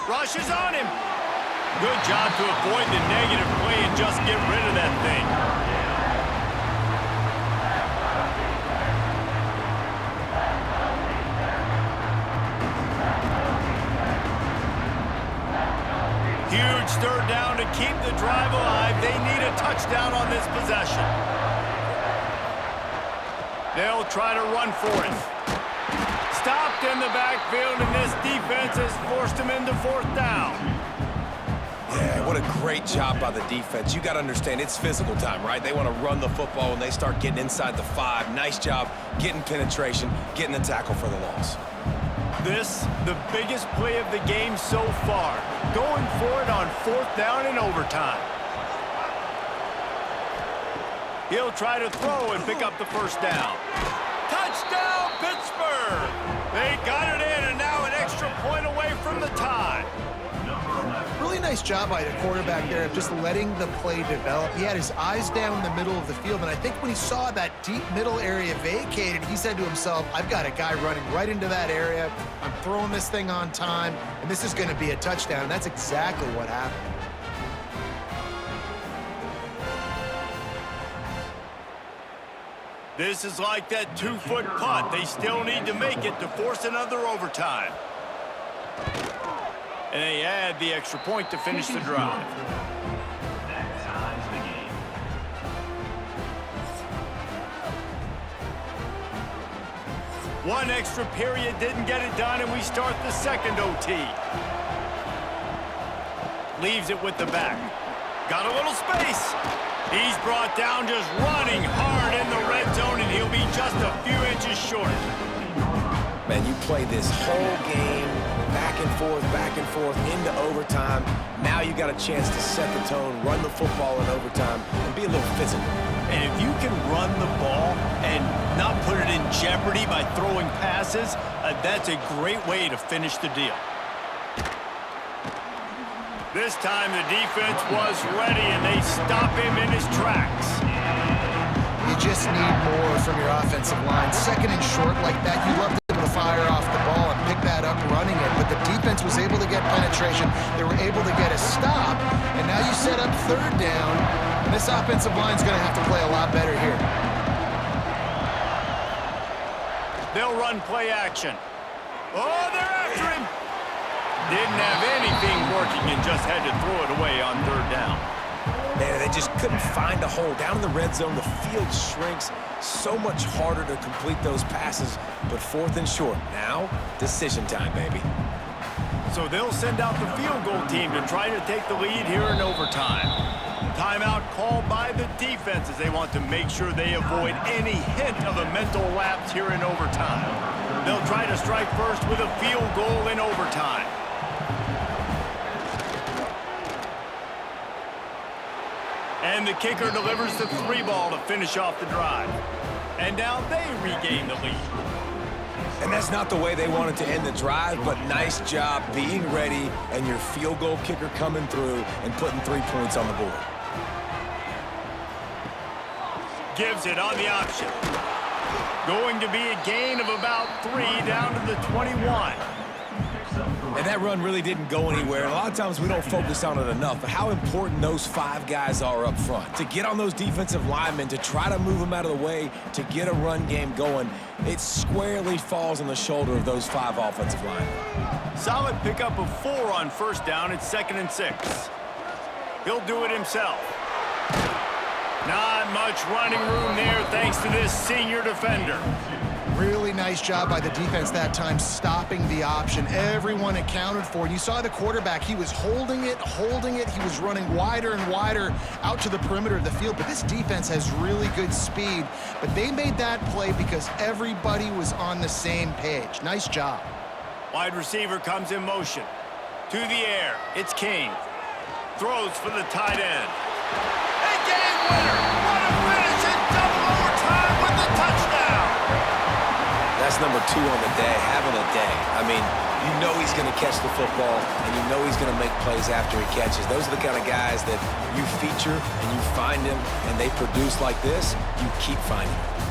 Speaker 1: Rush is on him. Good job to avoid the negative play and just get rid of that thing. Huge 3rd down to keep the drive alive. They need a touchdown on this possession. They'll try to run for it. Stopped in the backfield, and this defense has forced him into 4th down.
Speaker 3: Yeah, what a great job by the defense. You got to understand, it's physical time, right? They want to run the football when they start getting inside the 5. Nice job getting penetration, getting the tackle for the loss.
Speaker 1: This, the biggest play of the game so far. Going for it on 4th down in overtime. He'll try to throw and pick up the 1st down. Touchdown, Pittsburgh! They got it in, and now an extra point away from the tie.
Speaker 2: Really nice job by the quarterback there of just letting the play develop. He had his eyes down the middle of the field, and I think when he saw that deep middle area vacated, he said to himself, I've got a guy running right into that area. I'm throwing this thing on time, and this is going to be a touchdown, and that's exactly what happened.
Speaker 1: This is like that 2-foot putt. They still need to make it to force another overtime. And they add the extra point to finish the drive.
Speaker 4: That ties the game.
Speaker 1: One extra period didn't get it done, and we start the second OT. Leaves it with the back. Got a little space. He's brought down just running hard in the red zone, and he'll be just a few inches short.
Speaker 3: Man, you play this whole game back and forth, into overtime. Now you got a chance to set the tone, run the football in overtime, and be a little physical.
Speaker 1: And if you can run the ball and not put it in jeopardy by throwing passes, that's a great way to finish the deal. This time the defense was ready, and they stop him in his tracks.
Speaker 2: You just need more from your offensive line. Second and short like that, you love to be able to fire off the ball and pick that up running it. But the defense was able to get penetration. They were able to get a stop. And now you set up third down. And this offensive line's going to have to play a lot better here.
Speaker 1: They'll run play action. Oh, they're after him. Didn't have anything working and just had to throw it away on third down.
Speaker 3: Man, they just couldn't find a hole. Down in the red zone, the field shrinks. So much harder to complete those passes, but fourth and short. Now, decision time, baby.
Speaker 1: So they'll send out the field goal team to try to take the lead here in overtime. Timeout called by the defense as they want to make sure they avoid any hint of a mental lapse here in overtime. They'll try to strike first with a field goal in overtime. And the kicker delivers the 3-ball to finish off the drive. And now they regain the lead.
Speaker 3: And that's not the way they wanted to end the drive, but nice job being ready and your field goal kicker coming through and putting 3 points on the board.
Speaker 1: Gives it on the option. Going to be a gain of about 3 down to the 21.
Speaker 3: And that run really didn't go anywhere. And a lot of times we don't focus on it enough, but how important those 5 guys are up front. To get on those defensive linemen, to try to move them out of the way, to get a run game going, it squarely falls on the shoulder of those 5 offensive linemen.
Speaker 1: Solid pickup of 4 on first down. It's 2nd and 6. He'll do it himself. Not much running room there thanks to this senior defender.
Speaker 2: Really nice job by the defense that time, stopping the option. Everyone accounted for it. You saw the quarterback. He was holding it. He was running wider and wider out to the perimeter of the field. But this defense has really good speed. But they made that play because everybody was on the same page. Nice job.
Speaker 1: Wide receiver comes in motion. To the air. It's King. Throws for the tight end. A game winner. What a finish in double overtime with the touchdown.
Speaker 3: That's number 2 on the day, having a day. I mean, you know he's going to catch the football, and you know he's going to make plays after he catches. Those are the kind of guys that you feature, and you find them, and they produce like this, you keep finding them.